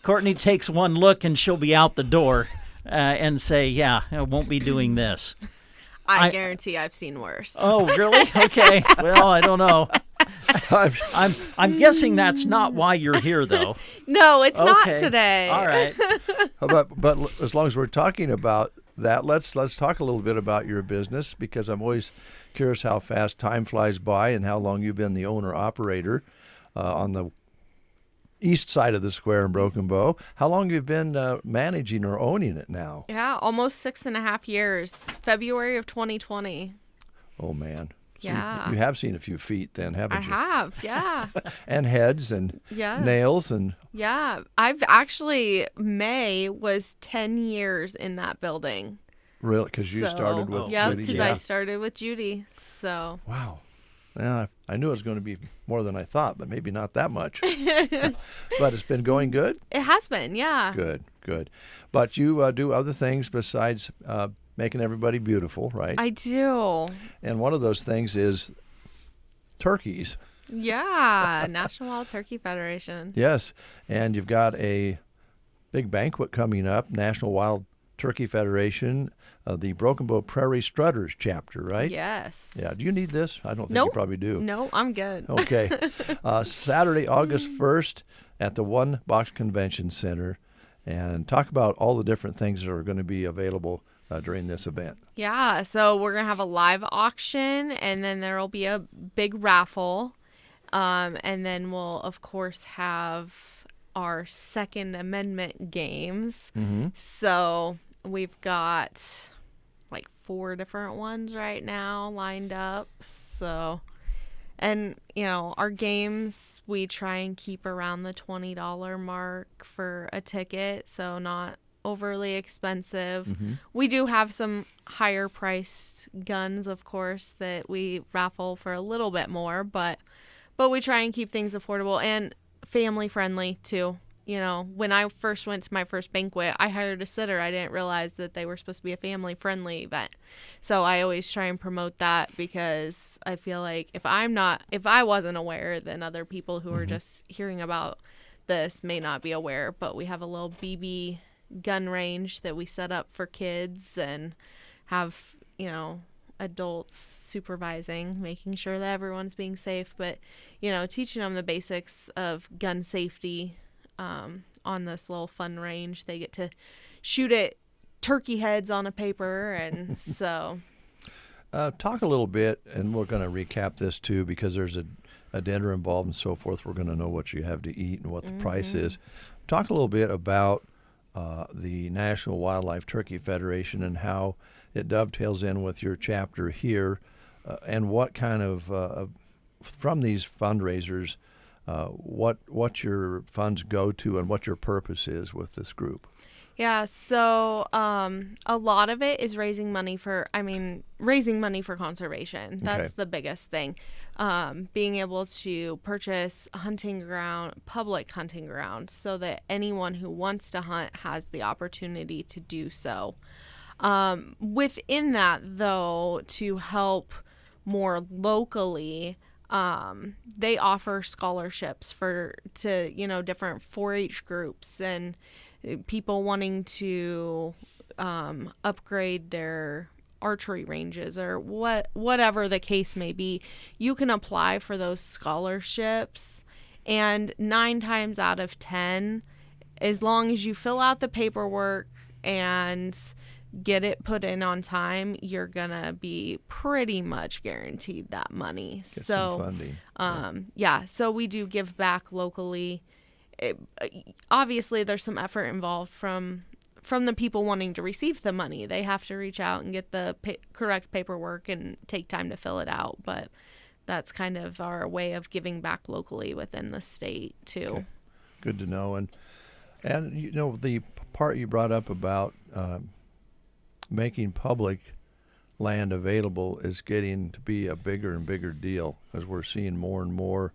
Courtney takes one look and she'll be out the door and say, yeah, I won't be doing this. I guarantee I've seen worse. Oh, really? Okay. Well, I don't know. I'm guessing that's not why you're here, though. No, it's not today. All right. But as long as we're talking about that, let's talk a little bit about your business, because I'm always curious how fast time flies by and how long you've been the owner-operator on the east side of the square in Broken Bow. How long have you been managing or owning it now? Yeah, almost 6.5 years. February of 2020. Oh, man. So yeah. You have seen a few feet then, haven't you? I have, yeah. And heads and nails and... Yeah. I've actually, May was 10 years in that building. Really? Because you started with Judy? Yeah, because I started with Judy, so... Wow. Yeah, I knew it was going to be more than I thought, but maybe not that much. But it's been going good? It has been, yeah. Good. But you do other things besides making everybody beautiful, right? I do. And one of those things is turkeys. Yeah, National Wild Turkey Federation. Yes, and you've got a big banquet coming up, National Wild Turkey Federation, the Broken Bow Prairie Strutters chapter, right? Yes. Yeah. Do you need this? I don't think Nope. you probably do. No, I'm good. Okay. Saturday, August 1st at the One Box Convention Center. And talk about all the different things that are going to be available during this event. Yeah, so we're going to have a live auction, and then there will be a big raffle. And then we'll, of course, have our Second Amendment games. Mm-hmm. So we've got like 4 different ones right now lined up. So, and our games, we try and keep around the $20 mark for a ticket, so not overly expensive. Mm-hmm. We do have some higher priced guns, of course, that we raffle for a little bit more, but we try and keep things affordable and family friendly too. When I first went to my first banquet, I hired a sitter. I didn't realize that they were supposed to be a family-friendly event. So I always try and promote that, because I feel like if I wasn't aware, then other people who are just hearing about this may not be aware. But we have a little BB gun range that we set up for kids and have, adults supervising, making sure that everyone's being safe, but, teaching them the basics of gun safety. On this little fun range, they get to shoot at turkey heads on a paper, and so talk a little bit, and we're going to recap this too, because there's a dinner involved and so forth. We're going to know what you have to eat and what the price is. Talk a little bit about the National Wildlife Turkey Federation and how it dovetails in with your chapter here, and what kind of from these fundraisers, what your funds go to and what your purpose is with this group. Yeah, so a lot of it is raising money for conservation. That's the biggest thing. Being able to purchase public hunting ground, so that anyone who wants to hunt has the opportunity to do so. Within that, though, to help more locally, they offer scholarships to different 4-H groups and people wanting to upgrade their archery ranges or whatever the case may be. You can apply for those scholarships, and 9 times out of 10, as long as you fill out the paperwork and get it put in on time, you're gonna be pretty much guaranteed that money. Get some funding. So we do give back locally. Obviously, there's some effort involved from the people wanting to receive the money. They have to reach out and get the correct paperwork and take time to fill it out. But that's kind of our way of giving back locally within the state too. Okay. Good to know. And the part you brought up about making public land available is getting to be a bigger and bigger deal, as we're seeing more and more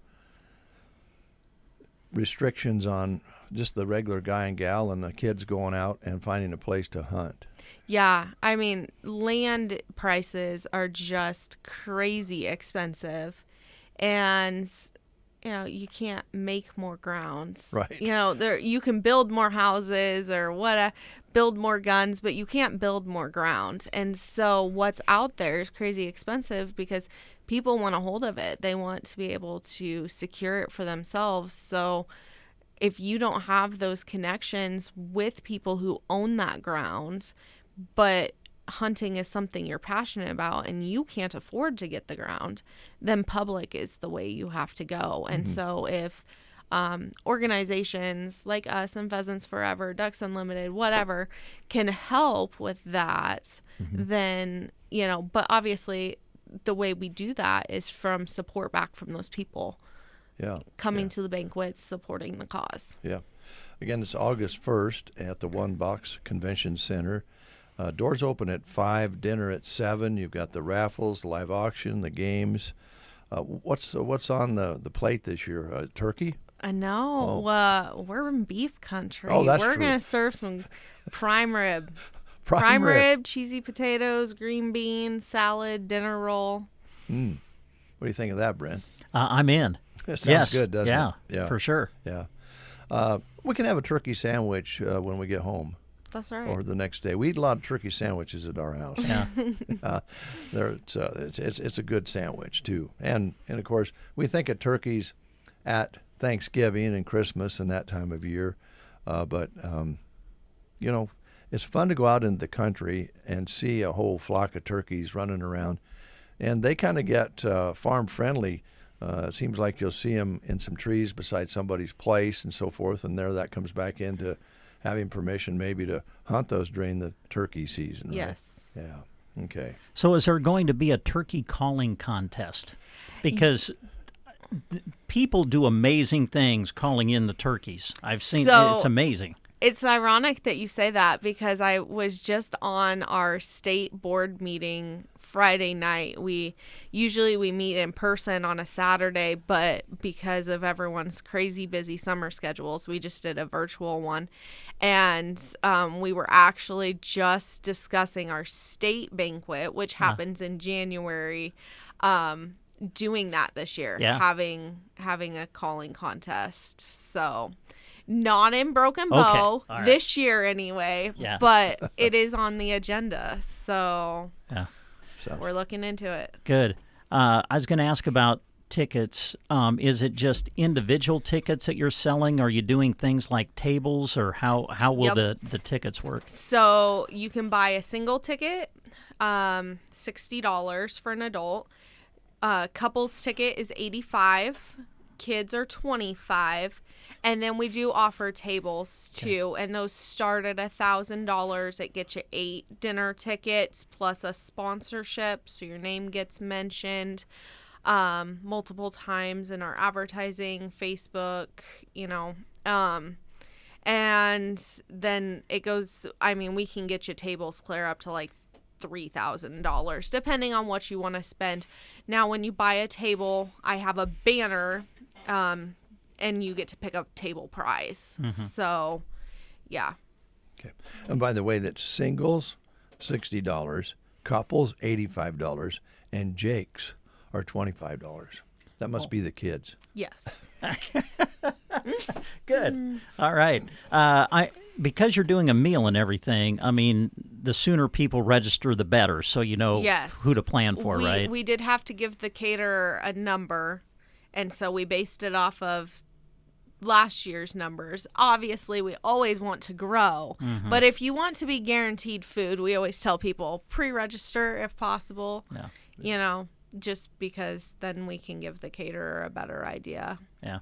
restrictions on just the regular guy and gal and the kids going out and finding a place to hunt. Yeah, I mean, land prices are just crazy expensive. and you can't make more grounds. Right. You can build more houses or build more guns, but you can't build more ground. And so what's out there is crazy expensive because people want a hold of it. They want to be able to secure it for themselves. So if you don't have those connections with people who own that ground, but hunting is something you're passionate about and you can't afford to get the ground, then public is the way you have to go. And so if organizations like us and Pheasants Forever, Ducks Unlimited, whatever, can help with that, then, but obviously the way we do that is from support back from those people. Yeah. Coming to the banquets, supporting the cause. Yeah. Again, it's August 1st at the One Box Convention Center. Doors open at 5, dinner at 7. You've got the raffles, the live auction, the games. What's on the plate this year? Turkey? I know. We're in beef country. Oh, that's We're true. going to serve some prime rib. Prime rib, cheesy potatoes, green beans, salad, dinner roll. What do you think of that, Brent? I'm in. It sounds good, doesn't it? Yeah, for sure. Yeah. We can have a turkey sandwich when we get home. That's right. Or the next day. We eat a lot of turkey sandwiches at our house. Yeah. It's a good sandwich, too. And of course, we think of turkeys at Thanksgiving and Christmas and that time of year. But it's fun to go out into the country and see a whole flock of turkeys running around. And they kind of get farm-friendly. It seems like you'll see them in some trees beside somebody's place and so forth. And that comes back into having permission maybe to hunt those during the turkey season. Right? Yes. Yeah. Okay. So is there going to be a turkey calling contest? Because people do amazing things calling in the turkeys. I've seen it's amazing. It's ironic that you say that because I was just on our state board meeting Friday night. We usually meet in person on a Saturday, but because of everyone's crazy busy summer schedules, we just did a virtual one. And we were actually just discussing our state banquet, which happens in January, doing that this year, having a calling contest. So not in Broken Bow this year anyway, but it is on the agenda. So we're looking into it. Good. I was going to ask about tickets. Is it just individual tickets that you're selling? Are you doing things like tables, or how will the tickets work? So you can buy a single ticket, $60 for an adult. Couples ticket is $85. Kids are $25. And then we do offer tables too, and those start at $1,000. It gets you 8 dinner tickets plus a sponsorship, so your name gets mentioned multiple times in our advertising, Facebook, and then it goes. I mean, we can get you tables clear up to like $3,000, depending on what you want to spend. Now, when you buy a table, I have a banner. And you get to pick up table prize. So, yeah. Okay. And by the way, that's singles, $60, couples, $85, and jakes are $25. That must be the kids. Yes. Good. All right. Because you're doing a meal and everything, I mean, the sooner people register, the better. So you know who to plan for, right? We did have to give the caterer a number, and so we based it off of last year's numbers. Obviously, we always want to grow, but if you want to be guaranteed food, we always tell people pre-register if possible. Just because then we can give the caterer a better idea. Yeah.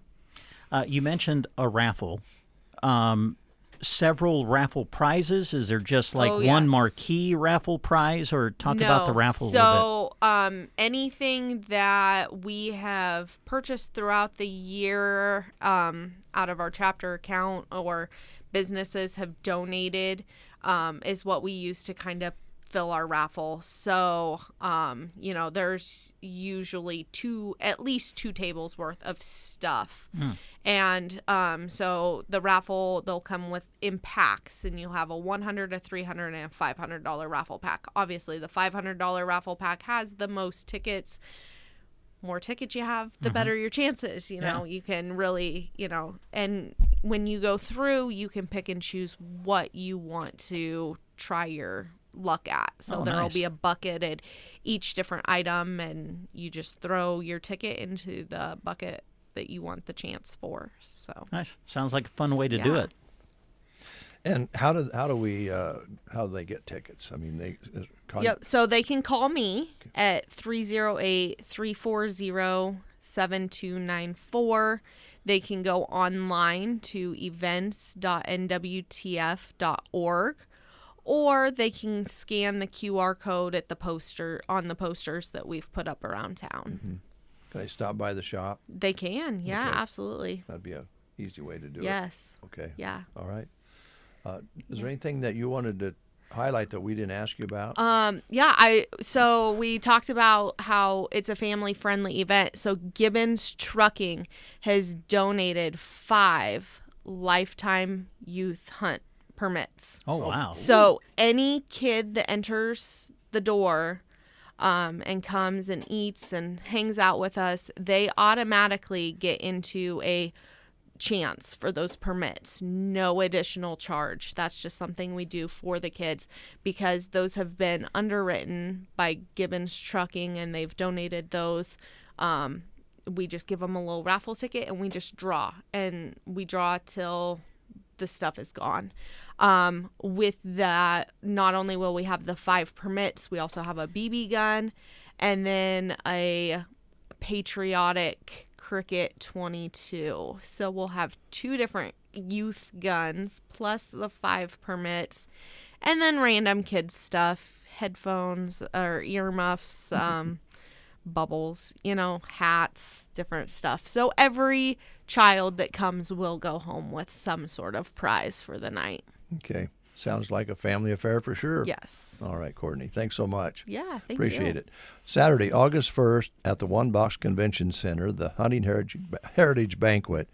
You mentioned a raffle. Several raffle prizes? Is there just one marquee raffle prize, or talk about the raffle a little bit? So anything that we have purchased throughout the year out of our chapter account or businesses have donated is what we use to kind of fill our raffle. So, there's usually at least two tables worth of stuff. And so the raffle, they'll come in packs, and you'll have a $100, a $300, and a $500 raffle pack. Obviously, the $500 raffle pack has the most tickets. more tickets you have, the better your chances. You know, you can really, and when you go through, you can pick and choose what you want to try your luck at. So there'll be a bucket at each different item, and you just throw your ticket into the bucket that you want the chance for. So nice. Sounds like a fun way to do it. And how do they get tickets? I mean, Yep. So they can call me at 308-340-7294. They can go online to events.nwtf.org, or they can scan the QR code at the posters that we've put up around town. Mm-hmm. Can they stop by the shop? They can. Yeah, Okay. absolutely. That'd be an easy way to do it. Yes. Okay. Yeah. All right. Is there anything that you wanted to highlight that we didn't ask you about? So we talked about how it's a family-friendly event. So Gibbons Trucking has donated 5 lifetime youth hunt permits. Oh, wow. So any kid that enters the door and comes and eats and hangs out with us, they automatically get into a chance for those permits. No additional charge. That's just something we do for the kids because those have been underwritten by Gibbons Trucking, and they've donated those. We just give them a little raffle ticket and we just draw, and we draw till the stuff is gone. With that, not only will we have the 5 permits, we also have a BB gun and then a patriotic Cricket 22. So we'll have 2 different youth guns plus the 5 permits, and then random kids stuff, headphones or earmuffs, bubbles, hats, different stuff. So every child that comes will go home with some sort of prize for the night. Okay. Sounds like a family affair for sure. Yes. All right, Courtney. Thanks so much. Yeah, thank you. Appreciate it. Saturday, August 1st at the One Box Convention Center, the Hunting Heritage Banquet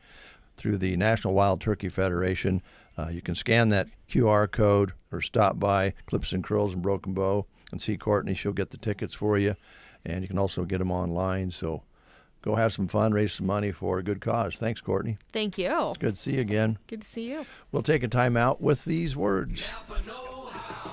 through the National Wild Turkey Federation. You can scan that QR code or stop by Clips and Curls and Broken Bow and see Courtney. She'll get the tickets for you, and you can also get them online. So go have some fun, raise some money for a good cause. Thanks, Courtney. Thank you. It's good to see you again. Good to see you. We'll take a time out with these words.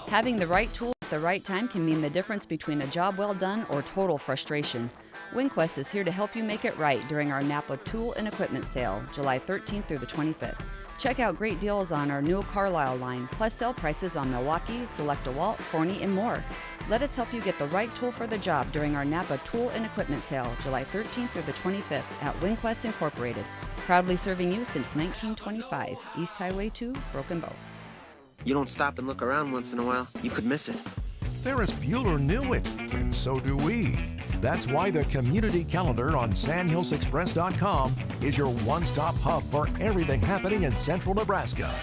Having the right tool at the right time can mean the difference between a job well done or total frustration. WinQuest is here to help you make it right during our Napa Tool and Equipment Sale, July 13th through the 25th. Check out great deals on our new Carlisle line, plus sale prices on Milwaukee, Select-A-Walt, Forney, and more. Let us help you get the right tool for the job during our Napa Tool and Equipment Sale, July 13th through the 25th at WinQuest Incorporated. Proudly serving you since 1925. East Highway 2, Broken Bow. You don't stop and look around once in a while, you could miss it. Ferris Bueller knew it, and so do we. That's why the community calendar on SandhillsExpress.com is your one-stop hub for everything happening in central Nebraska.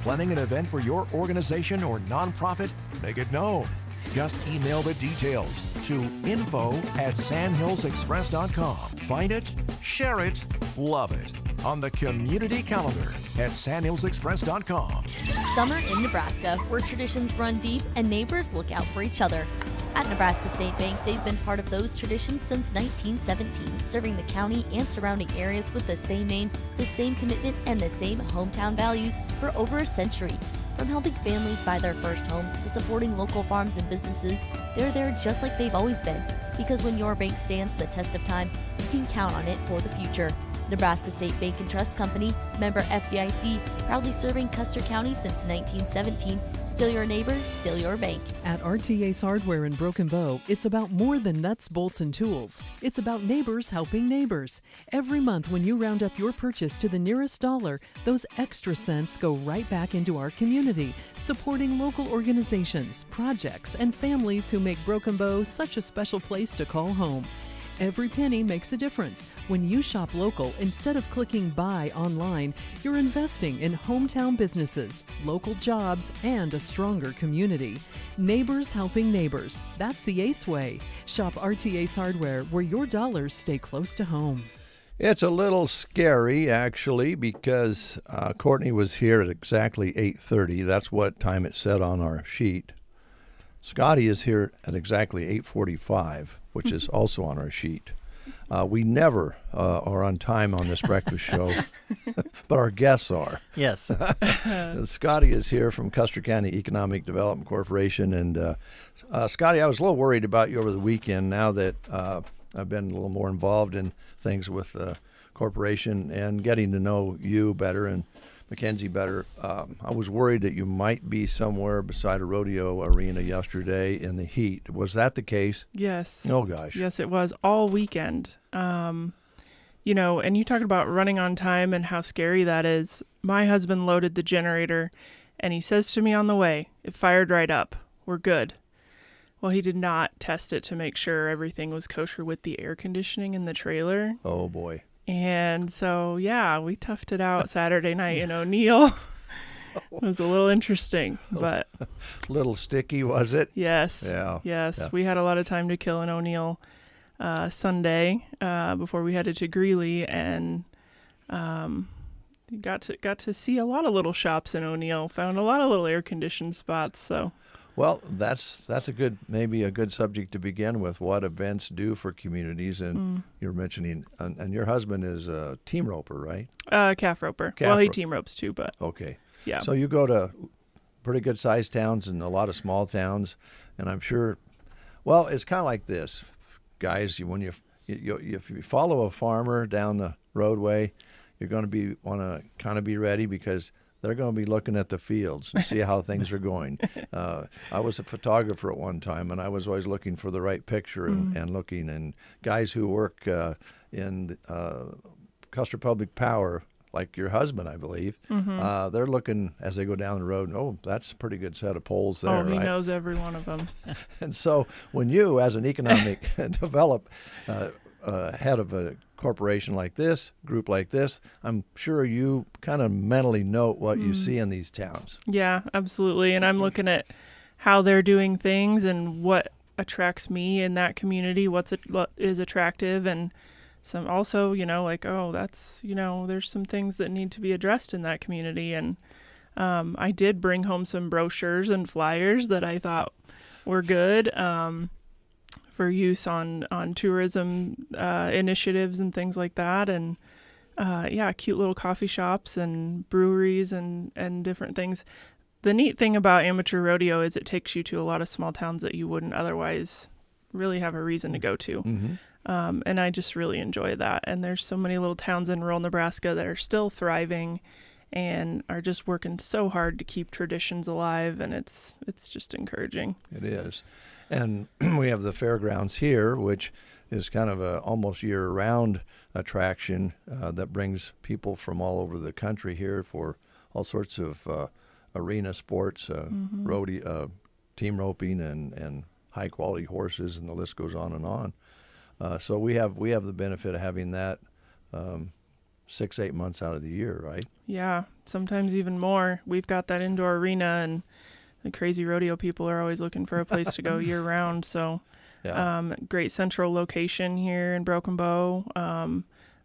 Planning an event for your organization or nonprofit? Make it known. Just email the details to info@sandhillsexpress.com. Find it, share it, love it on the community calendar at sandhillsexpress.com. Summer in Nebraska, where traditions run deep and neighbors look out for each other. At Nebraska State Bank, they've been part of those traditions since 1917, serving the county and surrounding areas with the same name, the same commitment, and the same hometown values for over a century. From helping families buy their first homes to supporting local farms and businesses, they're there just like they've always been. Because when your bank stands the test of time, you can count on it for the future. Nebraska State Bank and Trust Company, member FDIC, proudly serving Custer County since 1917. Still your neighbor, still your bank. At RTA's Hardware in Broken Bow, it's about more than nuts, bolts, and tools. It's about neighbors helping neighbors. Every month when you round up your purchase to the nearest dollar, those extra cents go right back into our community, supporting local organizations, projects, and families who make Broken Bow such a special place to call home. Every penny makes a difference. When you shop local, instead of clicking buy online, you're investing in hometown businesses, local jobs, and a stronger community. Neighbors helping neighbors. That's the ACE way. Shop RTA's Hardware, where your dollars stay close to home. It's a little scary, actually, because Courtney was here at exactly 8:30. That's what time it said on our sheet. Scotty is here at exactly 8:45. which is also on our sheet. We never are on time on this breakfast show, but our guests are. Yes. Scotty is here from Custer County Economic Development Corporation. And Scotty, I was a little worried about you over the weekend now that I've been a little more involved in things with the corporation and getting to know you better and Mackenzie better. I was worried that you might be somewhere beside a rodeo arena yesterday in the heat. Was that the case? Yes. Oh, gosh. Yes, it was all weekend. And you talked about running on time and how scary that is. My husband loaded the generator, and he says to me on the way, it fired right up. We're good. Well, he did not test it to make sure everything was kosher with the air conditioning in the trailer. Oh, boy. And so, yeah, we toughed it out Saturday night in O'Neill. It was a little interesting, but... Little sticky, was it? Yes. Yeah. Yes. Yeah. We had a lot of time to kill in O'Neill Sunday before we headed to Greeley, and got to see a lot of little shops in O'Neill. Found a lot of little air-conditioned spots, so... Well, that's maybe a good subject to begin with. What events do for communities, and you're mentioning, and your husband is a team roper, right? Calf roper. He team ropes too, but okay. Yeah. So you go to pretty good sized towns and a lot of small towns, and I'm sure. Well, it's kind of like this, guys. If you follow a farmer down the roadway, you're going to want to kind of be ready because they're going to be looking at the fields and see how things are going. I was a photographer at one time, and I was always looking for the right picture and looking. And guys who work in Custer Public Power, like your husband, I believe, they're looking as they go down the road, and, oh, that's a pretty good set of poles there, Oh, he right? knows every one of them. And so when you, as an economic head of a corporation like this, group like this, I'm sure you kind of mentally note what you see in these towns. Yeah, absolutely. And I'm looking at how they're doing things and what attracts me in that community, what is attractive, and some also, there's some things that need to be addressed in that community. And I did bring home some brochures and flyers that I thought were good. For use on tourism initiatives and things like that, and cute little coffee shops and breweries and different things. The neat thing about amateur rodeo is it takes you to a lot of small towns that you wouldn't otherwise really have a reason to go to. And I just really enjoy that. And there's so many little towns in rural Nebraska that are still thriving and are just working so hard to keep traditions alive, and it's just encouraging. It is. And we have the fairgrounds here, which is kind of a almost year-round attraction that brings people from all over the country here for all sorts of arena sports, rodeo, team roping, and high-quality horses, and the list goes on and on. So we have the benefit of having that 6-8 months out of the year, right? Yeah, sometimes even more. We've got that indoor arena, and the crazy rodeo people are always looking for a place to go year-round. So great central location here in Broken Bow.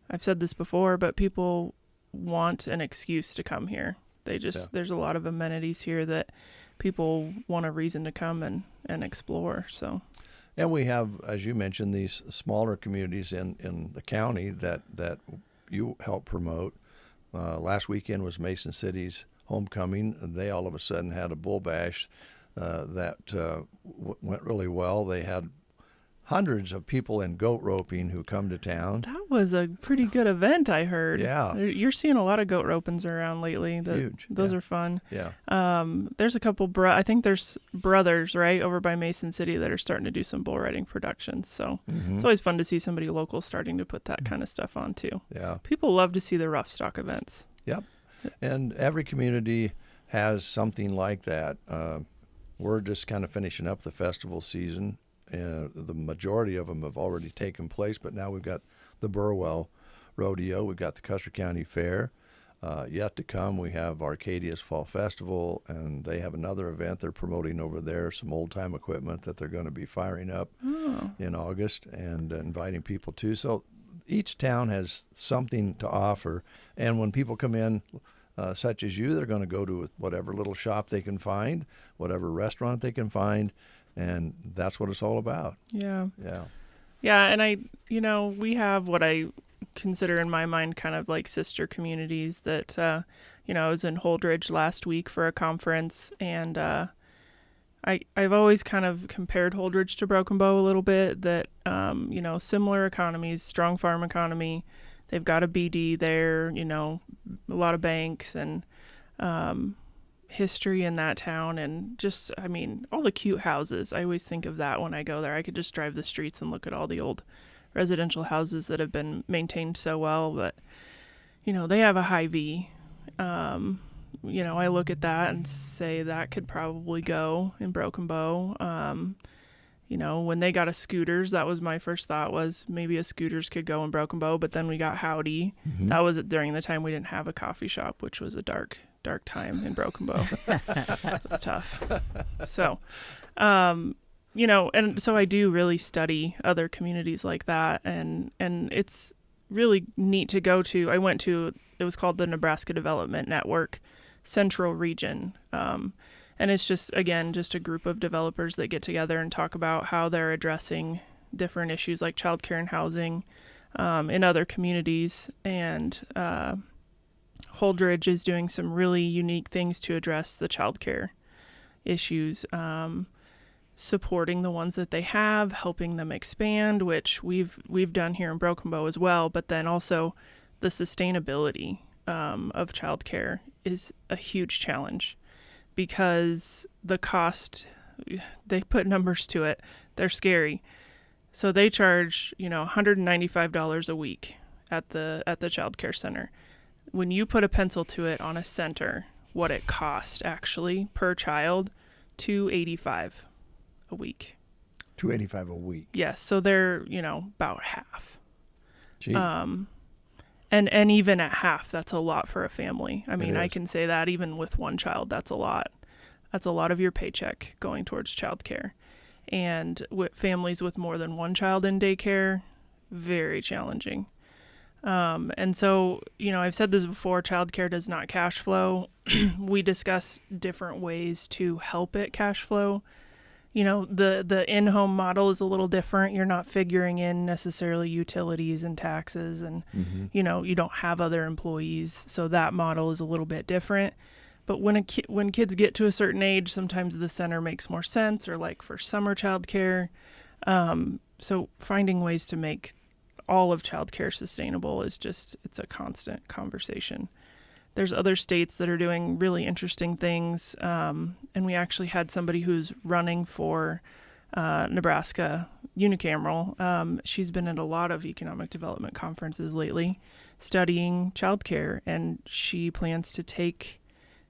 I've said this before, but people want an excuse to come here. There's a lot of amenities here that people want a reason to come and explore. So. And we have, as you mentioned, these smaller communities in the county that you help promote. Last weekend was Mason City's homecoming. They all of a sudden had a bull bash that went really well. They had hundreds of people in goat roping who come to town. That was a pretty good event, I heard. Yeah. You're seeing a lot of goat ropings around lately. Huge. Those are fun. Yeah. There's a couple, I think there's brothers, right, over by Mason City that are starting to do some bull riding productions. So it's always fun to see somebody local starting to put that kind of stuff on, too. Yeah. People love to see the rough stock events. Yep. And every community has something like that. We're just kind of finishing up the festival season. The majority of them have already taken place, but now we've got the Burwell Rodeo. We've got the Custer County Fair. Yet to come, we have Arcadia's Fall Festival, and they have another event they're promoting over there, some old-time equipment that they're going to be firing up in August and inviting people to. So each town has something to offer, and when people come in, such as you, they're going to go to whatever little shop they can find, whatever restaurant they can find, and that's what it's all about. Yeah. Yeah. Yeah, and we have what I consider in my mind kind of like sister communities that, I was in Holdridge last week for a conference, and I've always kind of compared Holdridge to Broken Bow a little bit, that, similar economies, strong farm economy. They've got a BD there, a lot of banks and history in that town. And just, all the cute houses. I always think of that when I go there. I could just drive the streets and look at all the old residential houses that have been maintained so well. But, they have a Hy-Vee. I look at that and say that could probably go in Broken Bow. When they got a Scooters, that was my first thought, was maybe a Scooters could go in Broken Bow, but then we got Howdy. Mm-hmm. That was during the time we didn't have a coffee shop, which was a dark time in Broken Bow. It was tough. So, and so I do really study other communities like that, and it's really neat to go to. I went to, it was called the Nebraska Development Network Central Region. And it's just a group of developers that get together and talk about how they're addressing different issues like childcare and housing in other communities. And Holdridge is doing some really unique things to address the childcare issues, supporting the ones that they have, helping them expand, which we've done here in Broken Bow as well. But then also the sustainability of childcare is a huge challenge, because the cost, they put numbers to it, they're scary. So they charge, $195 a week at the childcare center. When you put a pencil to it on a center, what it costs actually per child, $285 a week. $285 a week. Yes, so they're, about half. Gee. And even at half, that's a lot for a family. I is. can say that even with one child, that's a lot. That's a lot of your paycheck going towards childcare. And with families with more than one child in daycare, very challenging. And so, I've said this before, childcare does not cash flow. We discuss different ways to help it cash flow. The in-home model is a little different. You're not figuring in necessarily utilities and taxes, and, you don't have other employees. So that model is a little bit different. But when kids get to a certain age, sometimes the center makes more sense, or like for summer childcare. So finding ways to make all of childcare sustainable is it's a constant conversation. There's other states that are doing really interesting things. And we actually had somebody who's running for Nebraska unicameral. She's been at a lot of economic development conferences lately studying childcare, and she plans to take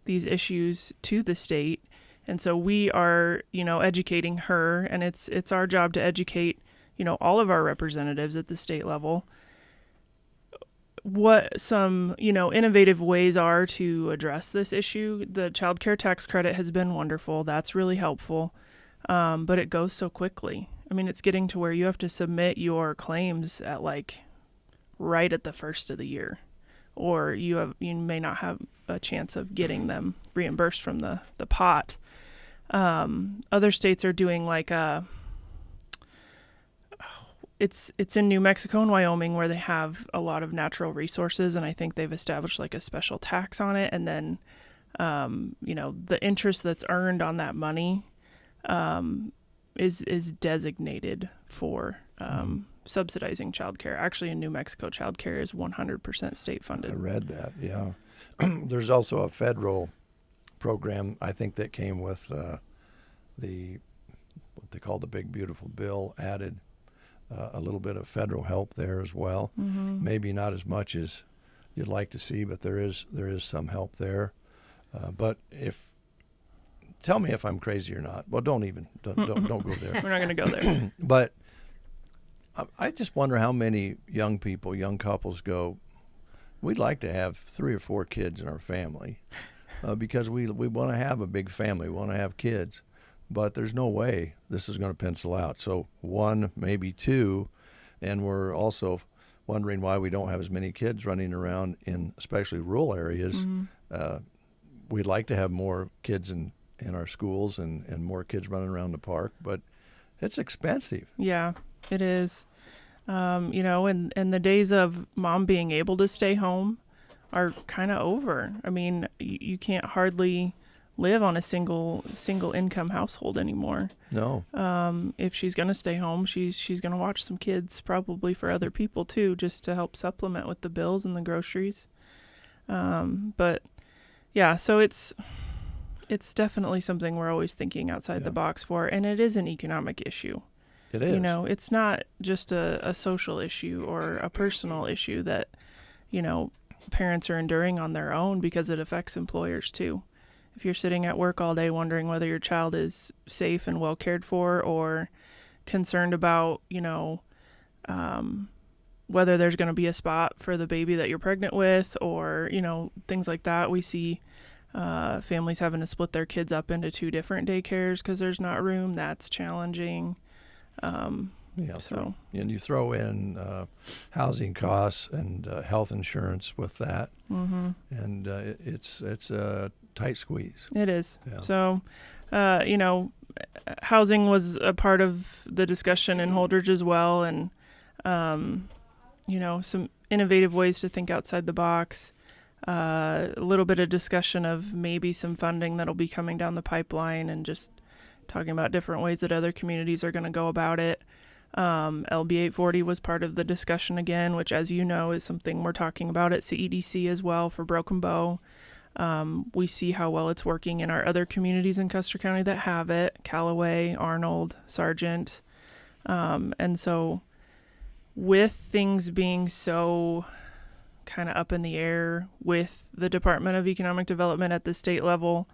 these issues to the state. And so we are, educating her, and it's our job to educate, all of our representatives at the state level what some, innovative ways are to address this issue. The child care tax credit has been wonderful. That's really helpful. But it goes so quickly. It's getting to where you have to submit your claims at right at the first of the year, or you may not have a chance of getting them reimbursed from the pot. Other states are doing it's in New Mexico and Wyoming, where they have a lot of natural resources, and I think they've established a special tax on it. And then, the interest that's earned on that money is designated for subsidizing childcare. Actually, in New Mexico, childcare is 100% state funded. I read that, yeah. There's also a federal program, I think, that came with what they call the Big Beautiful Bill, added a little bit of federal help there as well. Mm-hmm. Maybe not as much as you'd like to see, but there is some help there. But tell me if I'm crazy or not. Well, don't go there. We're not going to go there. But I just wonder how many young couples go, we'd like to have 3 or 4 kids in our family because we want to have a big family. We want to have kids. But there's no way this is going to pencil out. So 1, maybe 2, and we're also wondering why we don't have as many kids running around in especially rural areas. Mm-hmm. We'd like to have more kids in our schools and more kids running around the park, but it's expensive. Yeah, it is. And the days of mom being able to stay home are kind of over. I mean, you can't hardly live on a single income household anymore. No. If she's going to stay home, she's going to watch some kids, probably for other people too, just to help supplement with the bills and the groceries. But yeah, so it's definitely something we're always thinking outside the box for, and it is an economic issue. It is. It's not just a social issue or a personal issue that, parents are enduring on their own, because it affects employers too. If you're sitting at work all day wondering whether your child is safe and well cared for, or concerned about, whether there's going to be a spot for the baby that you're pregnant with, or, things like that. We see families having to split their kids up into 2 different daycares because there's not room. That's challenging. So and you throw in housing costs and health insurance with that, and it's a tight squeeze. It is. Yeah. So, housing was a part of the discussion in Holdridge as well, and some innovative ways to think outside the box. A little bbit of discussion of maybe some funding that'll be coming down the pipeline, and just talking about different ways that other communities are going to go about it. LB 840 was part of the discussion again, which, as you know, is something we're talking about at CEDC as well for Broken Bow. We see how well it's working in our other communities in Custer County that have it: Callaway, Arnold, Sargent. And so with things being so kind of up in the air with the Department of Economic Development at the state level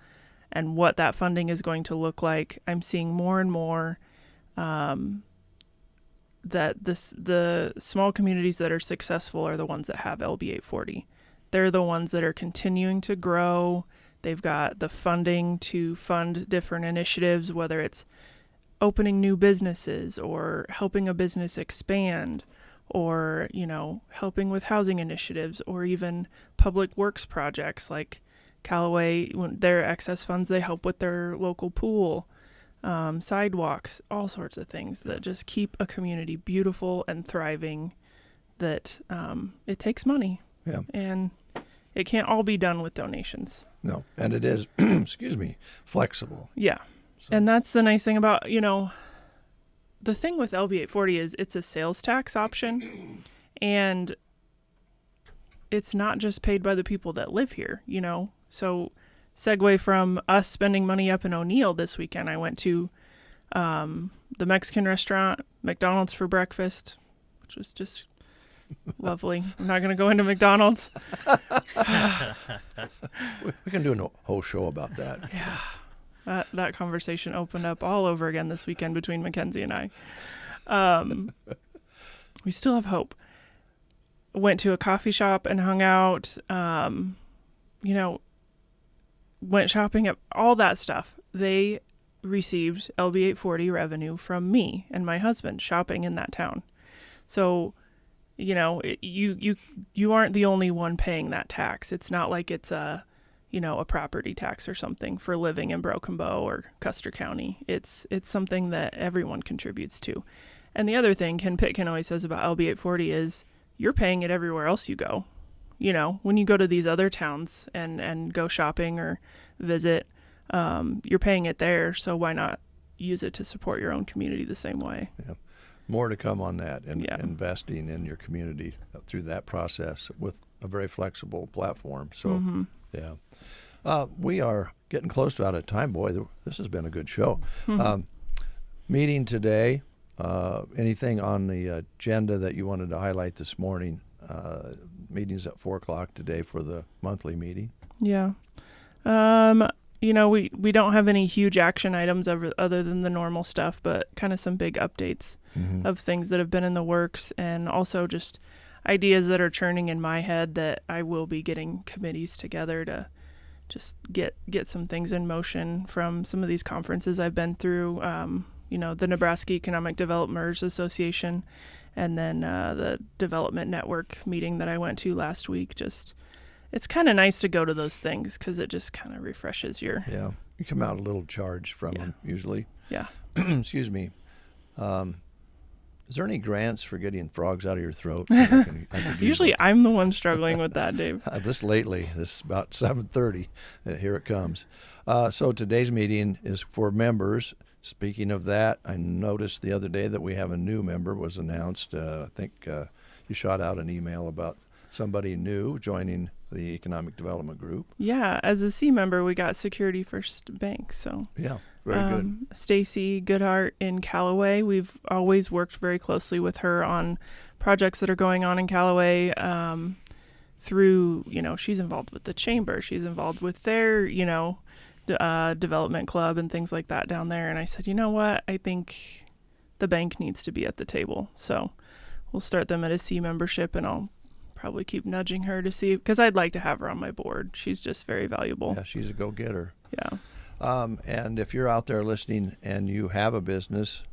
and what that funding is going to look like, I'm seeing more and more that the small communities that are successful are the ones that have LB 840. They're the ones that are continuing to grow. They've got the funding to fund different initiatives, whether it's opening new businesses or helping a business expand, or, helping with housing initiatives, or even public works projects like Callaway. When their excess funds, they help with their local pool, sidewalks, all sorts of things that just keep a community beautiful and thriving. That it takes money. Yeah. And it can't all be done with donations. No, and it is, flexible. Yeah. So. And that's the nice thing about, the thing with LB 840 is it's a sales tax option, and it's not just paid by the people that live here, So segue from us spending money up in O'Neill this weekend, I went to the Mexican restaurant, McDonald's for breakfast, which was just lovely. I'm not going to go into McDonald's. We can do a whole show about that. Yeah. That conversation opened up all over again this weekend between Mackenzie and I. We still have hope. Went to a coffee shop and hung out. Went shopping, at all that stuff. They received LB 840 revenue from me and my husband shopping in that town. So, you aren't the only one paying that tax. It's not like it's a property tax or something for living in Broken Bow or Custer County. It's something that everyone contributes to. And the other thing Ken Pitkin always says about LB 840 is you're paying it everywhere else you go. When you go to these other towns and go shopping or visit, you're paying it there. So why not use it to support your own community the same way? Yeah. More to come on that, and investing in your community through that process with a very flexible platform. So, yeah. We are getting close to out of time, boy. This has been a good show. Meeting today, anything on the agenda that you wanted to highlight this morning? Meetings at 4 o'clock today for the monthly meeting. Yeah. We don't have any huge action items other than the normal stuff, but kind of some big updates of things that have been in the works, and also just ideas that are churning in my head that I will be getting committees together to just get some things in motion from some of these conferences I've been through. The Nebraska Economic Developers Association, and then the Development Network meeting that I went to last week. It's kind of nice to go to those things because it just kind of refreshes your... Yeah, you come out a little charged from them usually. Yeah. Excuse me. Is there any grants for getting frogs out of your throat? Usually I'm the one struggling with that, Dave. This lately, this is about 7:30. Here it comes. So today's meeting is for members. Speaking of that, I noticed the other day that we have a new member was announced. I think you shot out an email about somebody new joining the Economic Development Group. Yeah, as a C member, we got Security First Bank. So yeah, very good. Stacy Goodhart in Callaway. We've always worked very closely with her on projects that are going on in Callaway. Through, she's involved with the chamber. She's involved with their, development club and things like that down there. And I said, you know what? I think the bank needs to be at the table. So we'll start them at a C membership, and I'll probably keep nudging her to see, because I'd like to have her on my board. She's just very valuable. Yeah, she's a go-getter. Yeah. And if you're out there listening and you have a business,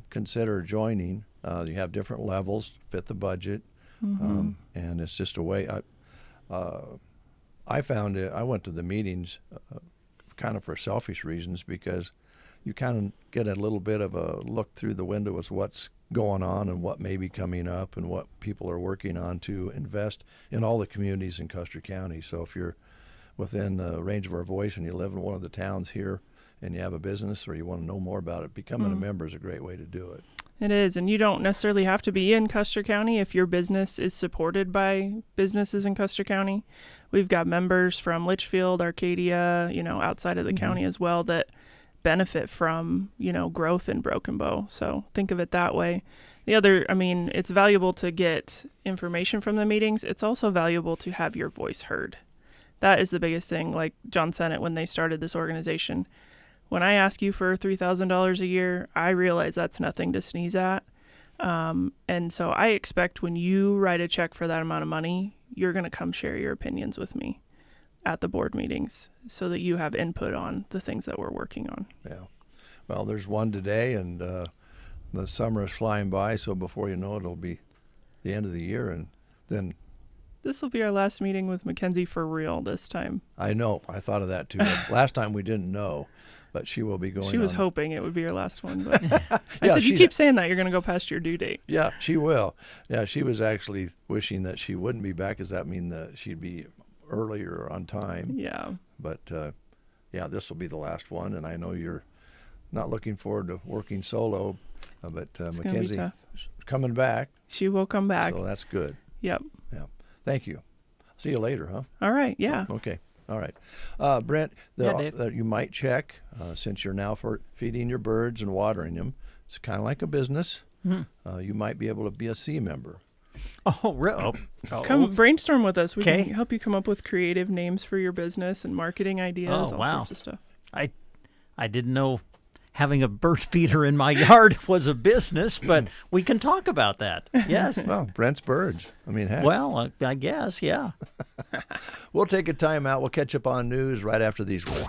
consider joining. You have different levels to fit the budget, and it's just a way. I found it. I went to the meetings kind of for selfish reasons, because you kind of get a little bit of a look through the window as what's going on and what may be coming up and what people are working on to invest in all the communities in Custer County. So if you're within the range of our voice and you live in one of the towns here and you have a business or you want to know more about it, becoming a member is a great way to do it. It is, and you don't necessarily have to be in Custer County if your business is supported by businesses in Custer County. We've got members from Litchfield, Arcadia, outside of the county as well, that benefit from, growth in Broken Bow. So think of it that way. The other, it's valuable to get information from the meetings. It's also valuable to have your voice heard. That is the biggest thing. Like John Sennett, when they started this organization, when I ask you for $3,000 a year, I realize that's nothing to sneeze at. And so I expect when you write a check for that amount of money, you're going to come share your opinions with me at the board meetings so that you have input on the things that we're working on. Yeah. Well, there's one today, and the summer is flying by, so before you know it, it'll be the end of the year, and then... This will be our last meeting with Mackenzie for real this time. I know. I thought of that, too. Last time we didn't know, but she will be going She was on. hoping it would be her last one. But I said, you keep saying that, you're going to go past your due date. Yeah, she will. Yeah, she was actually wishing that she wouldn't be back. Does that mean that she'd be earlier on time? Yeah. But, yeah, this will be the last one, and I know you're not looking forward to working solo, but Mackenzie is coming back. She will come back. So that's good. Yep. Yeah. Thank you. See you later, huh? All right, yeah. Okay. All right. Brent, you might check, since you're now feeding your birds and watering them. It's kind of like a business. You might be able to be a C member. Oh, really? Come brainstorm with us. We can help you come up with creative names for your business and marketing ideas, all sorts of stuff. I didn't know having a bird feeder in my yard was a business, but we can talk about that. Yes. Well, Brent's birds. Heck. Well, I guess, yeah. We'll take a time out. We'll catch up on news right after these words.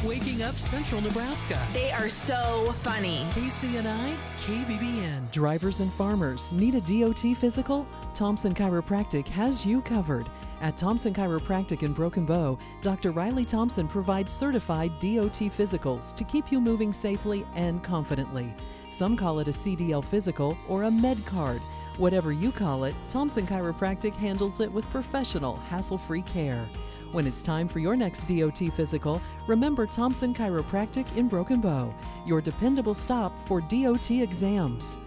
Waking Up Central Nebraska. They are so funny. KCNI, KBBN. Drivers and farmers need a DOT physical? Thompson Chiropractic has you covered. At Thompson Chiropractic in Broken Bow, Dr. Riley Thompson provides certified DOT physicals to keep you moving safely and confidently. Some call it a CDL physical or a med card. Whatever you call it, Thompson Chiropractic handles it with professional, hassle-free care. When it's time for your next DOT physical, remember Thompson Chiropractic in Broken Bow, your dependable stop for DOT exams.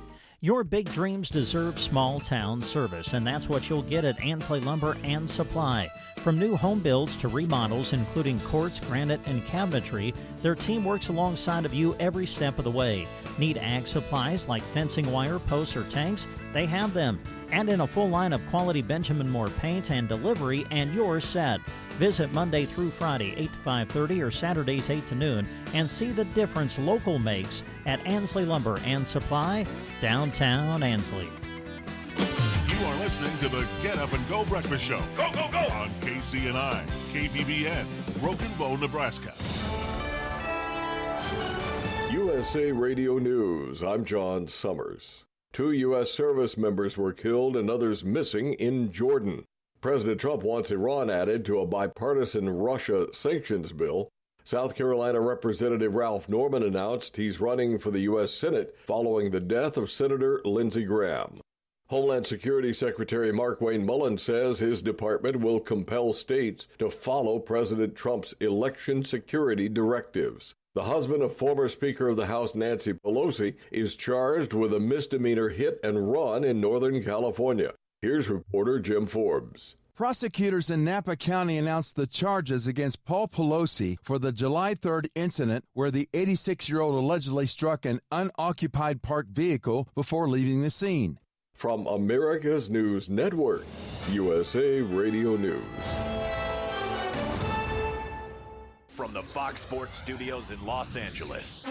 Your big dreams deserve small town service, and that's what you'll get at Ansley Lumber and Supply. From new home builds to remodels, including quartz, granite, and cabinetry, their team works alongside of you every step of the way. Need ag supplies like fencing wire, posts, or tanks? They have them. And in a full line of quality Benjamin Moore paint and delivery, and you're set. Visit Monday through Friday, 8 to 5:30 or Saturdays, 8 to noon, and see the difference local makes at Ansley Lumber and Supply, downtown Ansley. You are listening to the Get Up and Go Breakfast Show. Go, go, go! On KCNI, KBBN, Broken Bow, Nebraska. USA Radio News, I'm John Summers. 2 U.S. service members were killed and others missing in Jordan. President Trump wants Iran added to a bipartisan Russia sanctions bill. South Carolina Representative Ralph Norman announced he's running for the U.S. Senate following the death of Senator Lindsey Graham. Homeland Security Secretary Markwayne Mullin says his department will compel states to follow President Trump's election security directives. The husband of former Speaker of the House Nancy Pelosi is charged with a misdemeanor hit and run in Northern California. Here's reporter Jim Forbes. Prosecutors in Napa County announced the charges against Paul Pelosi for the July 3rd incident where the 86-year-old allegedly struck an unoccupied parked vehicle before leaving the scene. From America's News Network, USA Radio News. From the Fox Sports Studios in Los Angeles,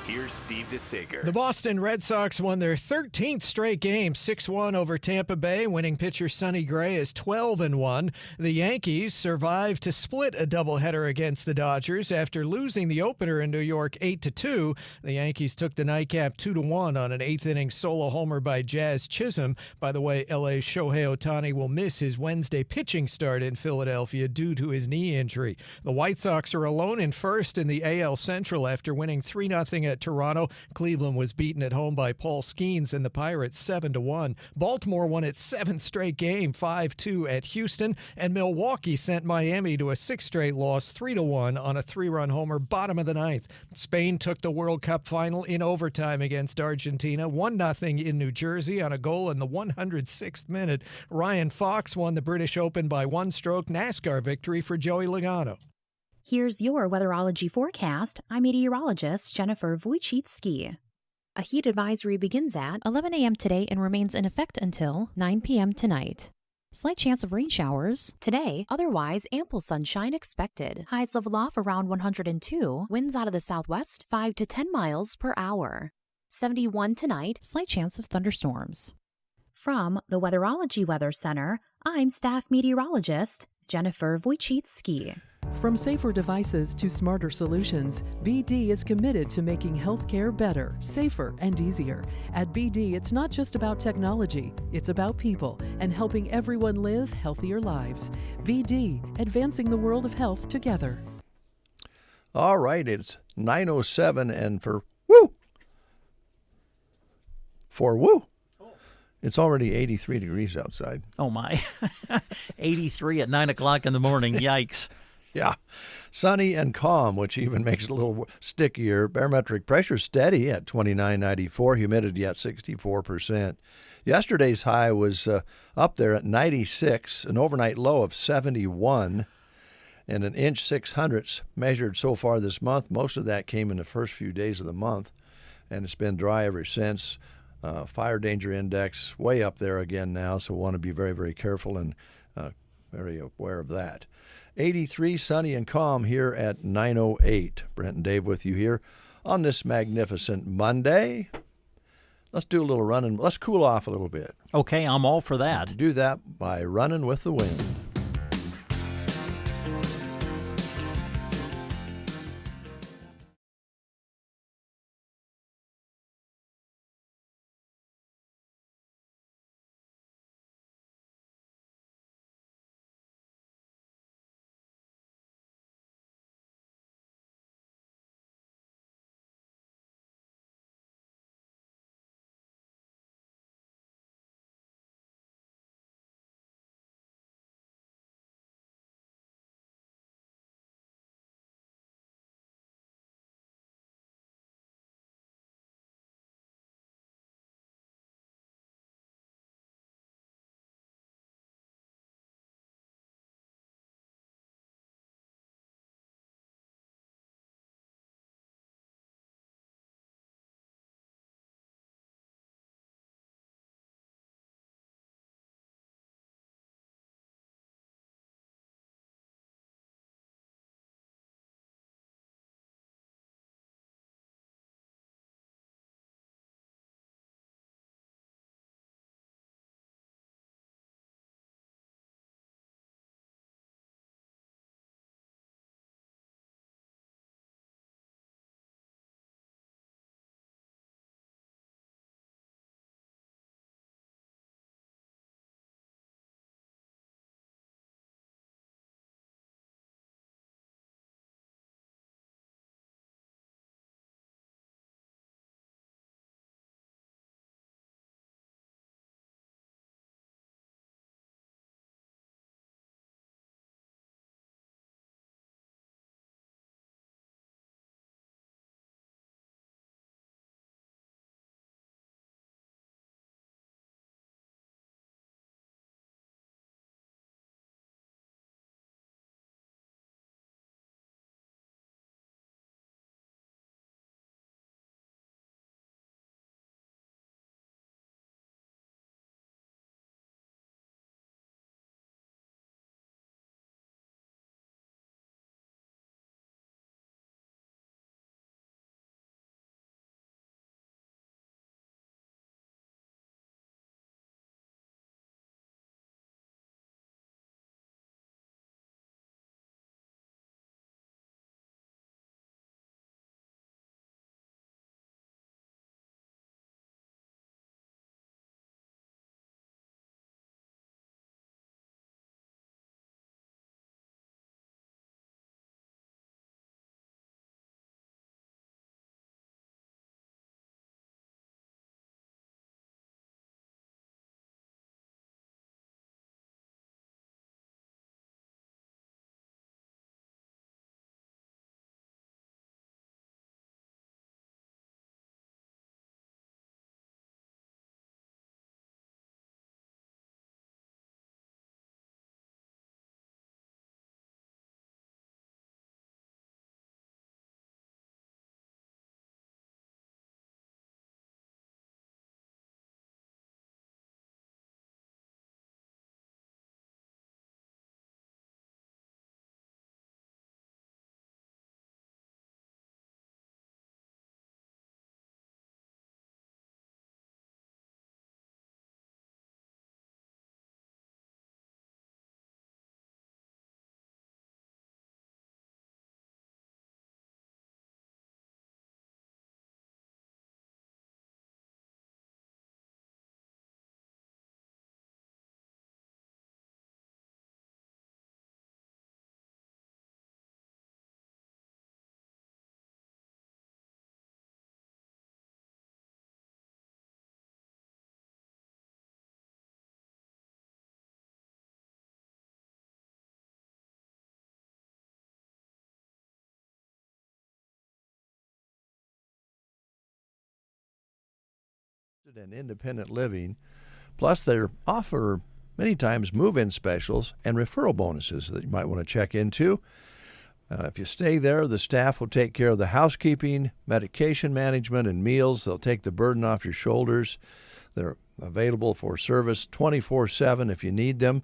here's Steve DeSager. The Boston Red Sox won their 13th straight game, 6-1 over Tampa Bay. Winning pitcher Sonny Gray is 12-1. The Yankees survived to split a doubleheader against the Dodgers after losing the opener in New York 8-2. The Yankees took the nightcap 2-1 on an eighth-inning solo homer by Jazz Chisholm. By the way, LA's Shohei Ohtani will miss his Wednesday pitching start in Philadelphia due to his knee injury. The White Sox are alone in first in the AL Central after winning 3-0 at Toronto. Cleveland was beaten at home by Paul Skeens and the Pirates 7-1. Baltimore won its seventh straight game 5-2 at Houston, and Milwaukee sent Miami to a sixth straight loss 3-1 on a 3-run homer bottom of the ninth. Spain took the World Cup final in overtime against Argentina 1-0 in New Jersey on a goal in the 106th minute. Ryan Fox won the British Open by one stroke. NASCAR victory for Joey Logano. Here's your weatherology forecast. I'm meteorologist Jennifer Wojcicki. A heat advisory begins at 11 a.m. today and remains in effect until 9 p.m. tonight. Slight chance of rain showers today, otherwise ample sunshine expected. Highs level off around 102, winds out of the southwest 5 to 10 miles per hour. 71 tonight, slight chance of thunderstorms. From the Weatherology Weather Center, I'm staff meteorologist Jennifer Wojcicki. From safer devices to smarter solutions, BD is committed to making healthcare better, safer, and easier. At BD, it's not just about technology, it's about people and helping everyone live healthier lives. BD, advancing the world of health together. All right, it's 9:07, and for woo, it's already 83 degrees outside. Oh, my. 83 at 9 o'clock in the morning. Yikes. Yeah. Sunny and calm, which even makes it a little stickier. Barometric pressure steady at 29.94. Humidity at 64%. Yesterday's high was up there at 96. An overnight low of 71. And an inch 600ths measured so far this month. Most of that came in the first few days of the month. And it's been dry ever since. Fire danger index way up there again now. So we want to be very, very careful and very aware of that. 83, sunny and calm here at 9:08. Brent and Dave with you here on this magnificent Monday. Let's do a little running. Let's cool off a little bit. Okay, I'm all for that. Do that by running with the wind. and independent living. Plus, they offer many times move-in specials and referral bonuses that you might want to check into. If you stay there, the staff will take care of the housekeeping, medication management, and meals. They'll take the burden off your shoulders. They're available for service 24/7 if you need them.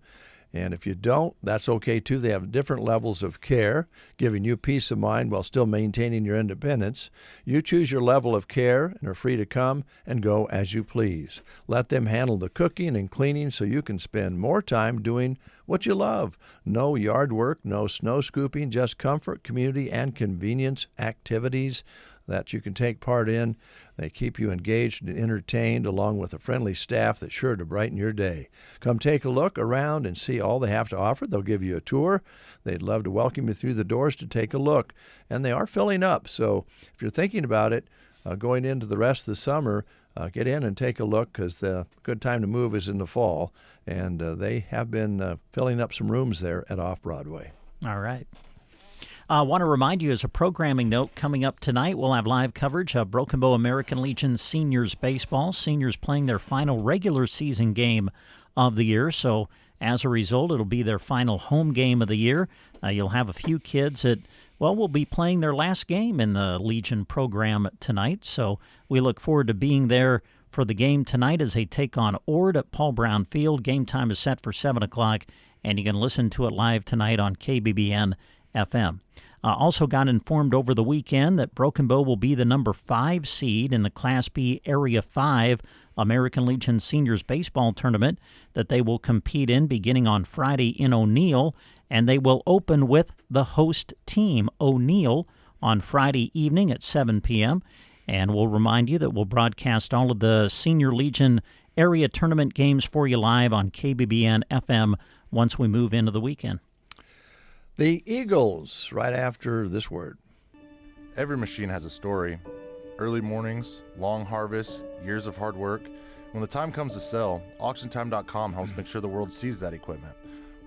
And if you don't, that's okay too. They have different levels of care, giving you peace of mind while still maintaining your independence. You choose your level of care and are free to come and go as you please. Let them handle the cooking and cleaning so you can spend more time doing what you love. No yard work, no snow scooping, just comfort, community, and convenience activities that you can take part in. They keep you engaged and entertained along with a friendly staff that's sure to brighten your day. Come take a look around and see all they have to offer. They'll give you a tour. They'd love to welcome you through the doors to take a look. And they are filling up, so if you're thinking about it, going into the rest of the summer, get in and take a look because the good time to move is in the fall. And they have been filling up some rooms there at Off-Broadway. All right. I want to remind you, as a programming note, coming up tonight, we'll have live coverage of Broken Bow American Legion Seniors Baseball. Seniors playing their final regular season game of the year, so as a result, it'll be their final home game of the year. You'll have a few kids that, well, will be playing their last game in the Legion program tonight, so we look forward to being there for the game tonight as they take on Ord at Paul Brown Field. Game time is set for 7 o'clock, and you can listen to it live tonight on KBBN FM. Also got informed over the weekend that Broken Bow will be the number 5 seed in the Class B Area 5 American Legion Seniors Baseball Tournament that they will compete in beginning on Friday in O'Neill, and they will open with the host team, O'Neill, on Friday evening at 7 p.m., and we'll remind you that we'll broadcast all of the Senior Legion area tournament games for you live on KBBN FM once we move into the weekend. The Eagles, right after this word. Every machine has a story. Early mornings, long harvests, years of hard work. When the time comes to sell, AuctionTime.com helps make sure the world sees that equipment.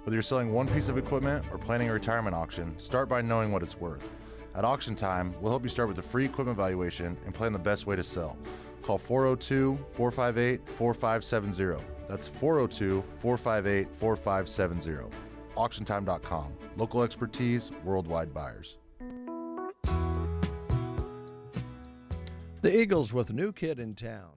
Whether you're selling one piece of equipment or planning a retirement auction, start by knowing what it's worth. At Auction Time, we'll help you start with a free equipment valuation and plan the best way to sell. Call 402-458-4570. That's 402-458-4570. AuctionTime.com. Local expertise, worldwide buyers. The Eagles with a new kid in town.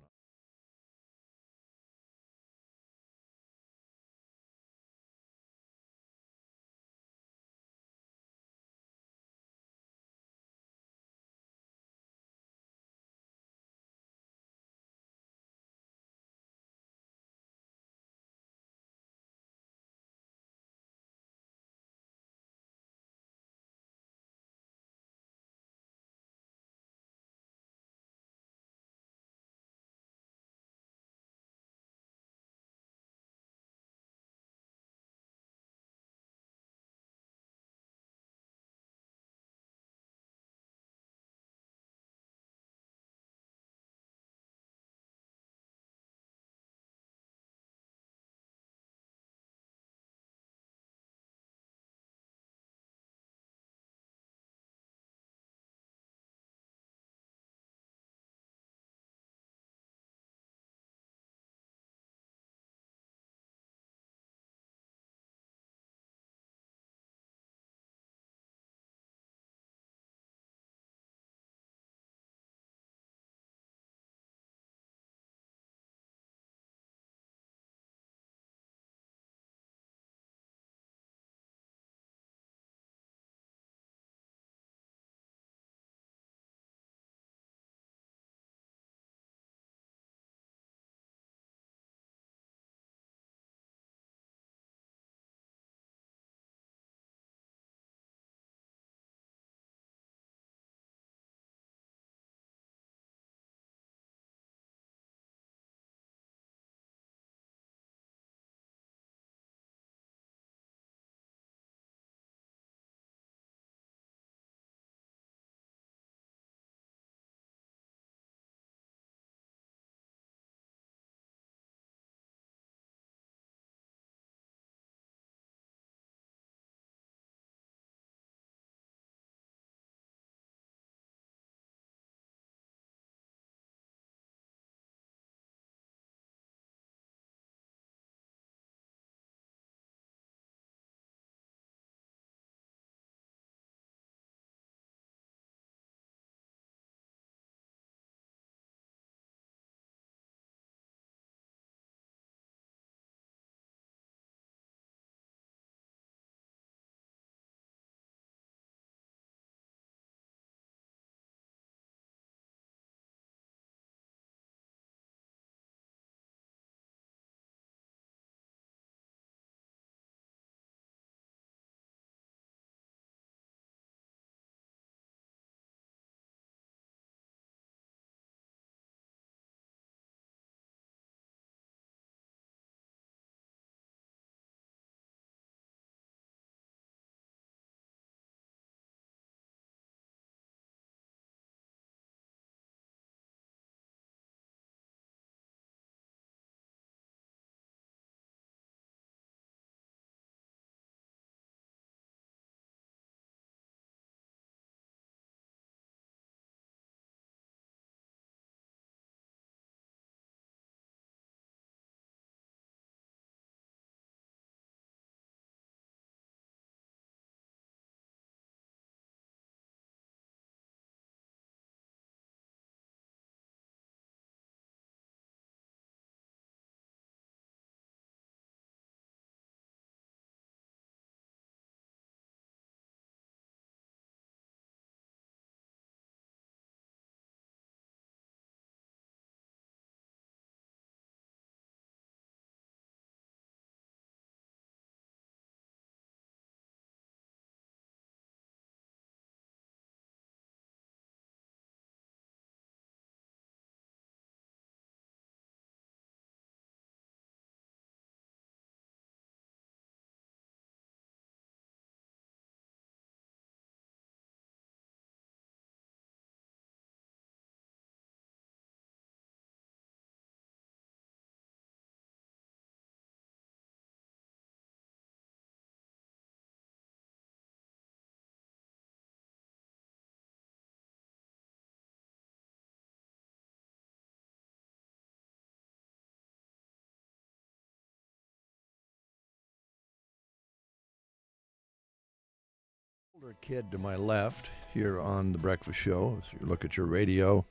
Older kid to my left here on the Breakfast Show. As you look at your radio,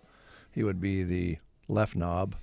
he would be the left knob.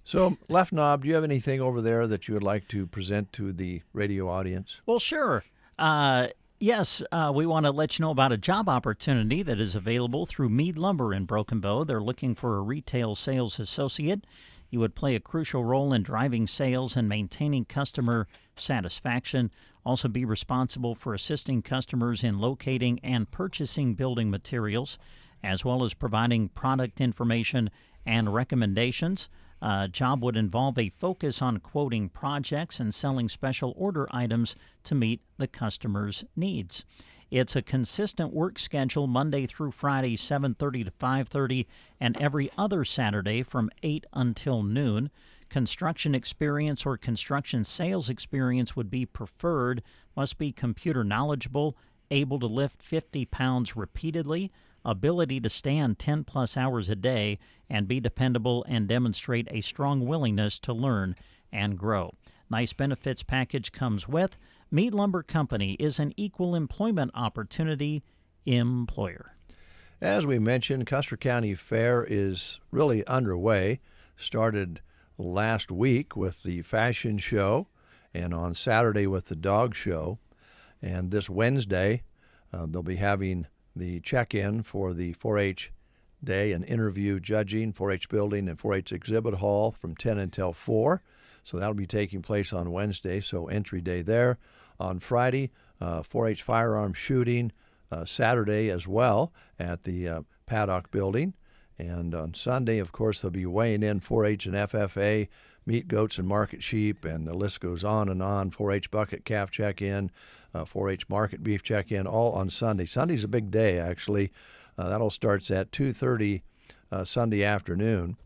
So, left knob, do you have anything over there that you would like to present to the radio audience? Well, sure. Yes, we want to let you know about a job opportunity that is available through Mead Lumber in Broken Bow. They're looking for a retail sales associate. You would play a crucial role in driving sales and maintaining customer satisfaction. Also be responsible for assisting customers in locating and purchasing building materials, as well as providing product information and recommendations. Job would involve a focus on quoting projects and selling special order items to meet the customer's needs. It's a consistent work schedule Monday through Friday, 7:30 to 5:30, and every other Saturday from 8 until noon. Construction experience or construction sales experience would be preferred. Must be computer knowledgeable, able to lift 50 pounds repeatedly, ability to stand 10-plus hours a day, and be dependable and demonstrate a strong willingness to learn and grow. Nice benefits package comes with. Mead Lumber Company is an equal employment opportunity employer. As we mentioned, Custer County Fair is really underway. Started last week with the fashion show and on Saturday with the dog show. And this Wednesday, they'll be having the check-in for the 4-H day and interview judging, 4-H building and 4-H exhibit hall from 10 until 4. So that'll be taking place on Wednesday, so entry day there. On Friday, 4-H firearm shooting, Saturday as well at the Paddock building. And on Sunday, of course, they'll be weighing in 4-H and FFA, meat, goats, and market sheep, and the list goes on and on. 4-H bucket calf check-in, 4-H market beef check-in, all on Sunday. Sunday's a big day, actually. That all starts at 2:30 Sunday afternoon.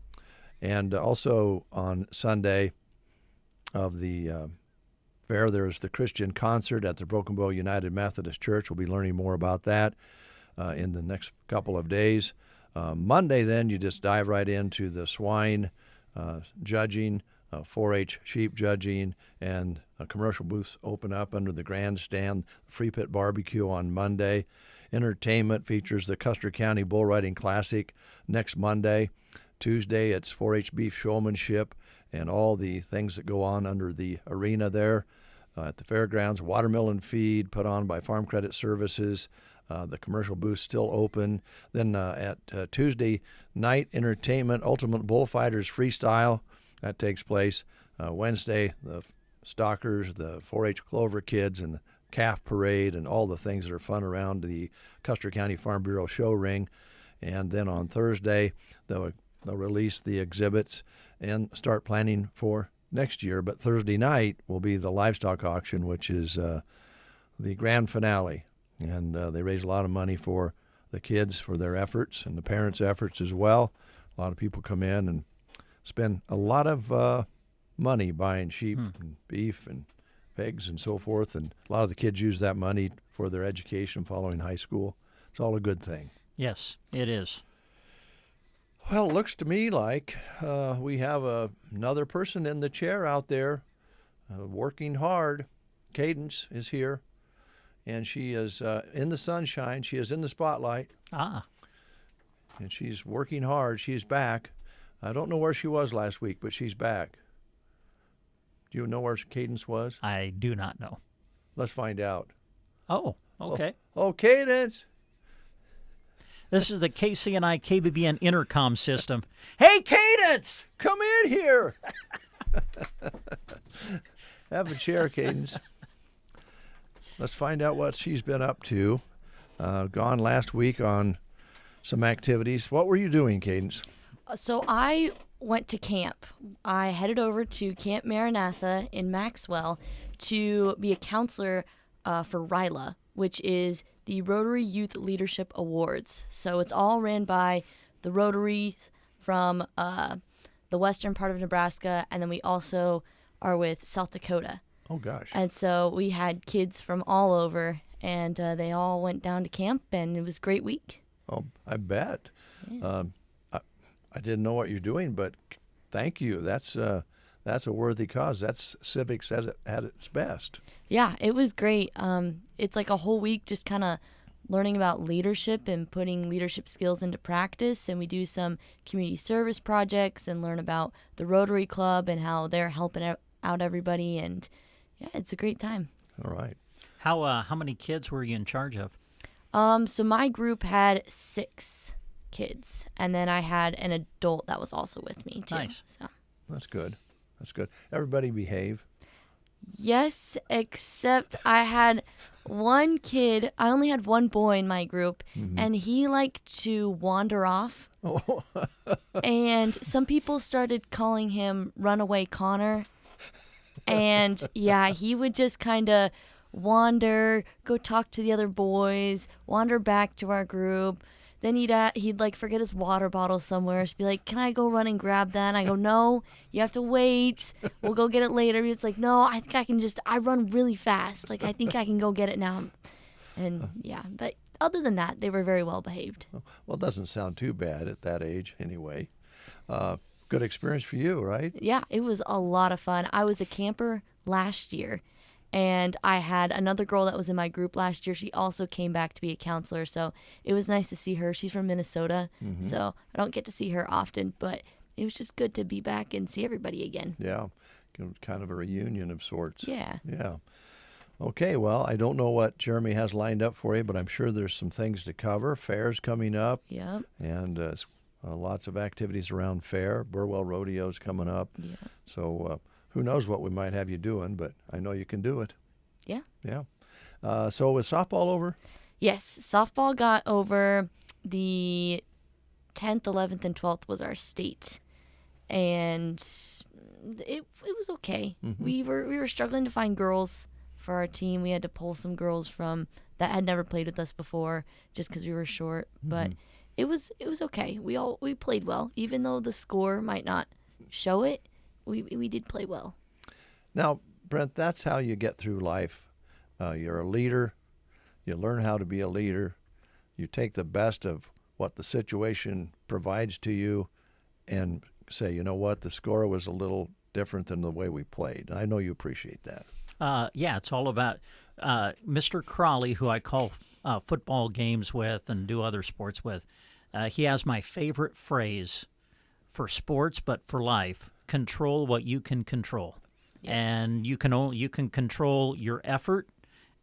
And also on Sunday of the fair, there's the Christian concert at the Broken Bow United Methodist Church. We'll be learning more about that in the next couple of days. Monday, then, you just dive right into the swine judging, 4-H sheep judging, and commercial booths open up under the grandstand. Free pit barbecue on Monday. Entertainment features the Custer County Bull Riding Classic next Monday. Tuesday, it's 4-H beef showmanship and all the things that go on under the arena there at the fairgrounds. Watermelon feed put on by Farm Credit Services. The commercial booth's still open. Then at Tuesday night, entertainment, Ultimate Bullfighters Freestyle. That takes place. Wednesday, the Stalkers, the 4-H Clover Kids, and the Calf Parade, and all the things that are fun around the Custer County Farm Bureau show ring. And then on Thursday, they'll release the exhibits and start planning for next year. But Thursday night will be the livestock auction, which is the grand finale. And they raise a lot of money for the kids for their efforts and the parents' efforts as well. A lot of people come in and spend a lot of money buying sheep and beef and pigs and so forth. And a lot of the kids use that money for their education following high school. It's all a good thing. Yes, it is. Well, it looks to me like we have another person in the chair out there working hard. Cadence is here. And she is in the sunshine. She is in the spotlight. Ah. And she's working hard. She's back. I don't know where she was last week, but she's back. Do you know where Cadence was? I do not know. Let's find out. Oh, okay. Oh, Cadence. This is the KCNI KBBN intercom system. Hey, Cadence! Come in here. Have a chair, Cadence. Let's find out what she's been up to. Gone last week on some activities. What were you doing, Cadence? So I went to camp. I headed over to Camp Maranatha in Maxwell to be a counselor for RILA, which is the Rotary Youth Leadership Awards. So it's all ran by the Rotaries from the western part of Nebraska, and then we also are with South Dakota. Oh, gosh. And so we had kids from all over, and they all went down to camp, and it was a great week. Oh, I bet. Yeah. I didn't know what you're doing, but thank you. That's a worthy cause. That's civics at its best. Yeah, it was great. It's like a whole week just kind of learning about leadership and putting leadership skills into practice. And we do some community service projects and learn about the Rotary Club and how they're helping out everybody. And yeah, it's a great time. All right. How many kids were you in charge of? So my group had 6 kids, and then I had an adult that was also with me too. Nice. So That's good. That's good. Everybody behave. yes, except I had one kid. I only had one boy in my group, and he liked to wander off. And some people started calling him Runaway Connor. And yeah, he would just kind of wander, go talk to the other boys, wander back to our group. Then he'd like forget his water bottle somewhere. Just be like, "Can I go run and grab that?" And I go, "No, you have to wait. We'll go get it later." He's like, "No, I think I can I run really fast. Like, I think I can go get it now." And yeah, but other than that, they were very well behaved. Well, it doesn't sound too bad at that age anyway. Good experience for you, right? Yeah, it was a lot of fun. I was a camper last year, and I had another girl that was in my group last year. She also came back to be a counselor, so it was nice to see her. She's from Minnesota, so I don't get to see her often, but it was just good to be back and see everybody again. Yeah, kind of a reunion of sorts. Yeah. Yeah. Okay, well, I don't know what Jeremy has lined up for you, but I'm sure there's some things to cover. Fair's coming up. Yep. And lots of activities around Fair. Burwell Rodeo's coming up. Yeah. So who knows what we might have you doing, but I know you can do it. Yeah. Yeah. So was softball over? Yes, softball got over. The 10th, 11th, and 12th was our state, and it was okay. We were struggling to find girls for our team. We had to pull some girls from that had never played with us before just because we were short, but it was okay. We played well, even though the score might not show it. We did play well. Now, Brent, that's how you get through life. You're a leader. You learn how to be a leader. You take the best of what the situation provides to you and say, you know what, the score was a little different than the way we played. And I know you appreciate that. Yeah, it's all about Mr. Crawley, who I call football games with and do other sports with. He has my favorite phrase for sports, but for life: control what you can control. Yeah. And you can control your effort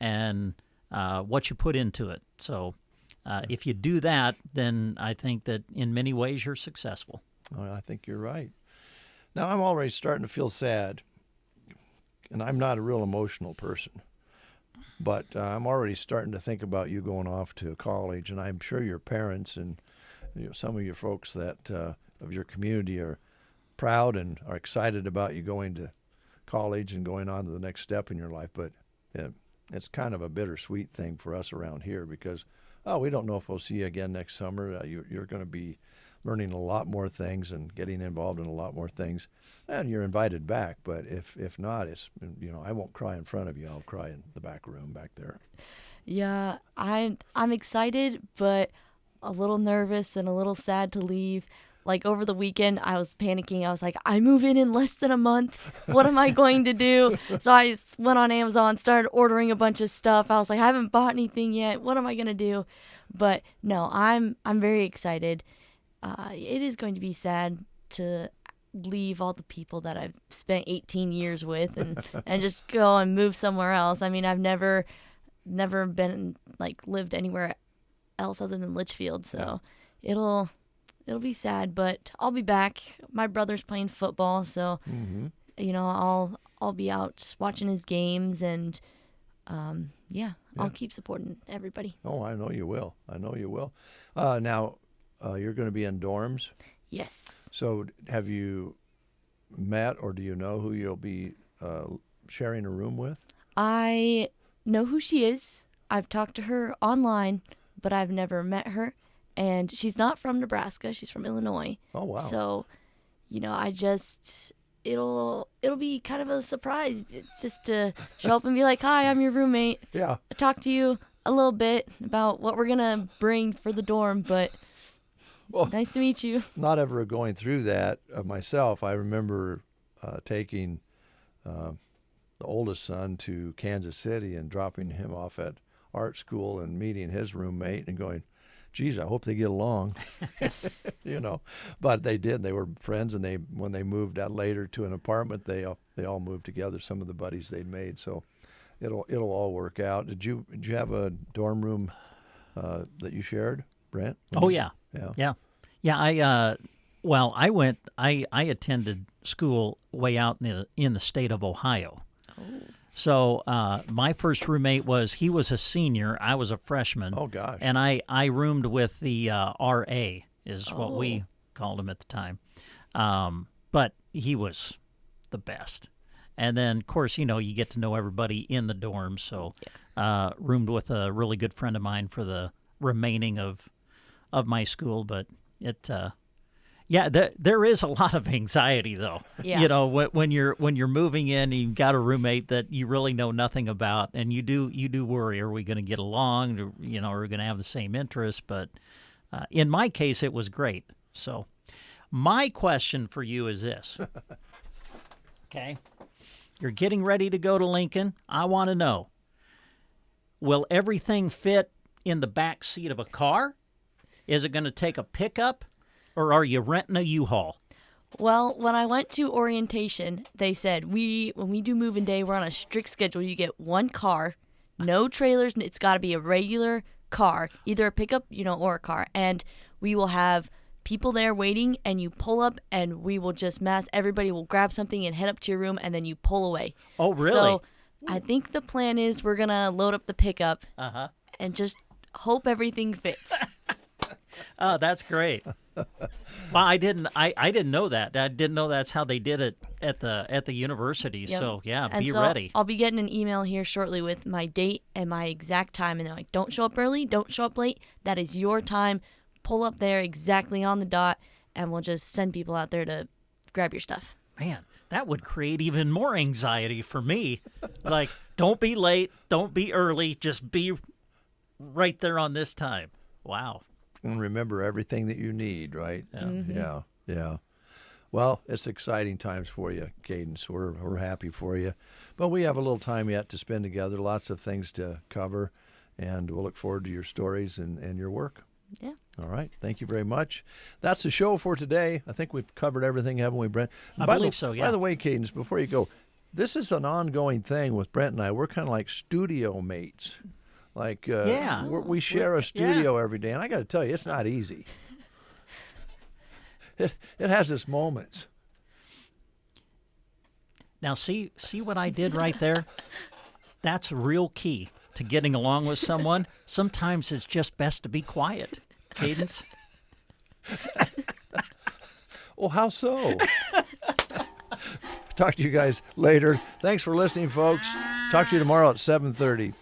and what you put into it. So if you do that, then I think that in many ways you're successful. I think you're right. Now, I'm already starting to feel sad, and I'm not a real emotional person, but I'm already starting to think about you going off to college, and I'm sure your parents and some of your folks that of your community are proud and are excited about you going to college and going on to the next step in your life. But it's kind of a bittersweet thing for us around here because, we don't know if we'll see you again next summer. You're going to be learning a lot more things and getting involved in a lot more things, and you're invited back. But if not, it's I won't cry in front of you. I'll cry in the back room back there. Yeah, I'm excited, but a little nervous and a little sad to leave. Like over the weekend, I was panicking. I was like, I move in less than a month. What am I going to do? So I went on Amazon, started ordering a bunch of stuff. I was like, I haven't bought anything yet. What am I going to do? But no, I'm very excited. It is going to be sad to leave all the people that I've spent 18 years with and just go and move somewhere else. I mean, I've never been lived anywhere else other than Litchfield. So it'll be sad, but I'll be back. My brother's playing football, so I'll be out watching his games, and I'll keep supporting everybody. Oh, I know you will. Now, you're going to be in dorms? Yes. So have you met or do you know who you'll be sharing a room with? I know who she is. I've talked to her online, but I've never met her. And she's not from Nebraska. She's from Illinois. Oh, wow. So, it'll be kind of a surprise just to show up and be like, hi, I'm your roommate. Yeah. I talk to you a little bit about what we're going to bring for the dorm, but nice to meet you. Not ever going through that myself. I remember taking the oldest son to Kansas City and dropping him off at art school and meeting his roommate and going, geez, I hope they get along, But they did. They were friends, and when they moved out later to an apartment, they all moved together. Some of the buddies they'd made, so it'll all work out. Did you have a dorm room that you shared, Brent? Oh yeah. I attended school way out in the state of Ohio. Oh. So my first roommate he was a senior. I was a freshman. Oh, gosh. And I roomed with the RA is what we called him at the time. But he was the best. And then, of course, you get to know everybody in the dorms. So roomed with a really good friend of mine for the remaining of my school. But there is a lot of anxiety, though. Yeah. When you're moving in, and you've got a roommate that you really know nothing about, and you do worry: are we going to get along? Are we going to have the same interests? But in my case, it was great. So, my question for you is this: okay, you're getting ready to go to Lincoln. I want to know: will everything fit in the back seat of a car? Is it going to take a pickup? Or are you renting a U-Haul? Well, when I went to orientation, they said when we do moving day, we're on a strict schedule. You get one car, no trailers, and it's got to be a regular car, either a pickup, or a car. And we will have people there waiting, and you pull up, and we will just everybody will grab something and head up to your room, and then you pull away. Oh, really? So I think the plan is we're going to load up the pickup and just hope everything fits. Oh, that's great. Well, I didn't know that. I didn't know that's how they did it at the university. Yep. So And be so ready. I'll be getting an email here shortly with my date and my exact time, and they're like, "Don't show up early, don't show up late. That is your time. Pull up there exactly on the dot, and we'll just send people out there to grab your stuff." Man, that would create even more anxiety for me. Like, don't be late, don't be early, just be right there on this time. Wow. And remember everything that you need, right? Yeah. Mm-hmm. Yeah. Well, it's exciting times for you, Cadence. We're happy for you. But we have a little time yet to spend together, lots of things to cover, and we'll look forward to your stories and your work. Yeah. All right. Thank you very much. That's the show for today. I think we've covered everything, haven't we, Brent? I believe so, yeah. By the way, Cadence, before you go, this is an ongoing thing with Brent and I. We're kind of like studio mates. Like, we share a studio every day, and I got to tell you, it's not easy. It has its moments. Now, see what I did right there? That's real key to getting along with someone. Sometimes it's just best to be quiet. Cadence? Well, how so? Talk to you guys later. Thanks for listening, folks. Talk to you tomorrow at 7:30.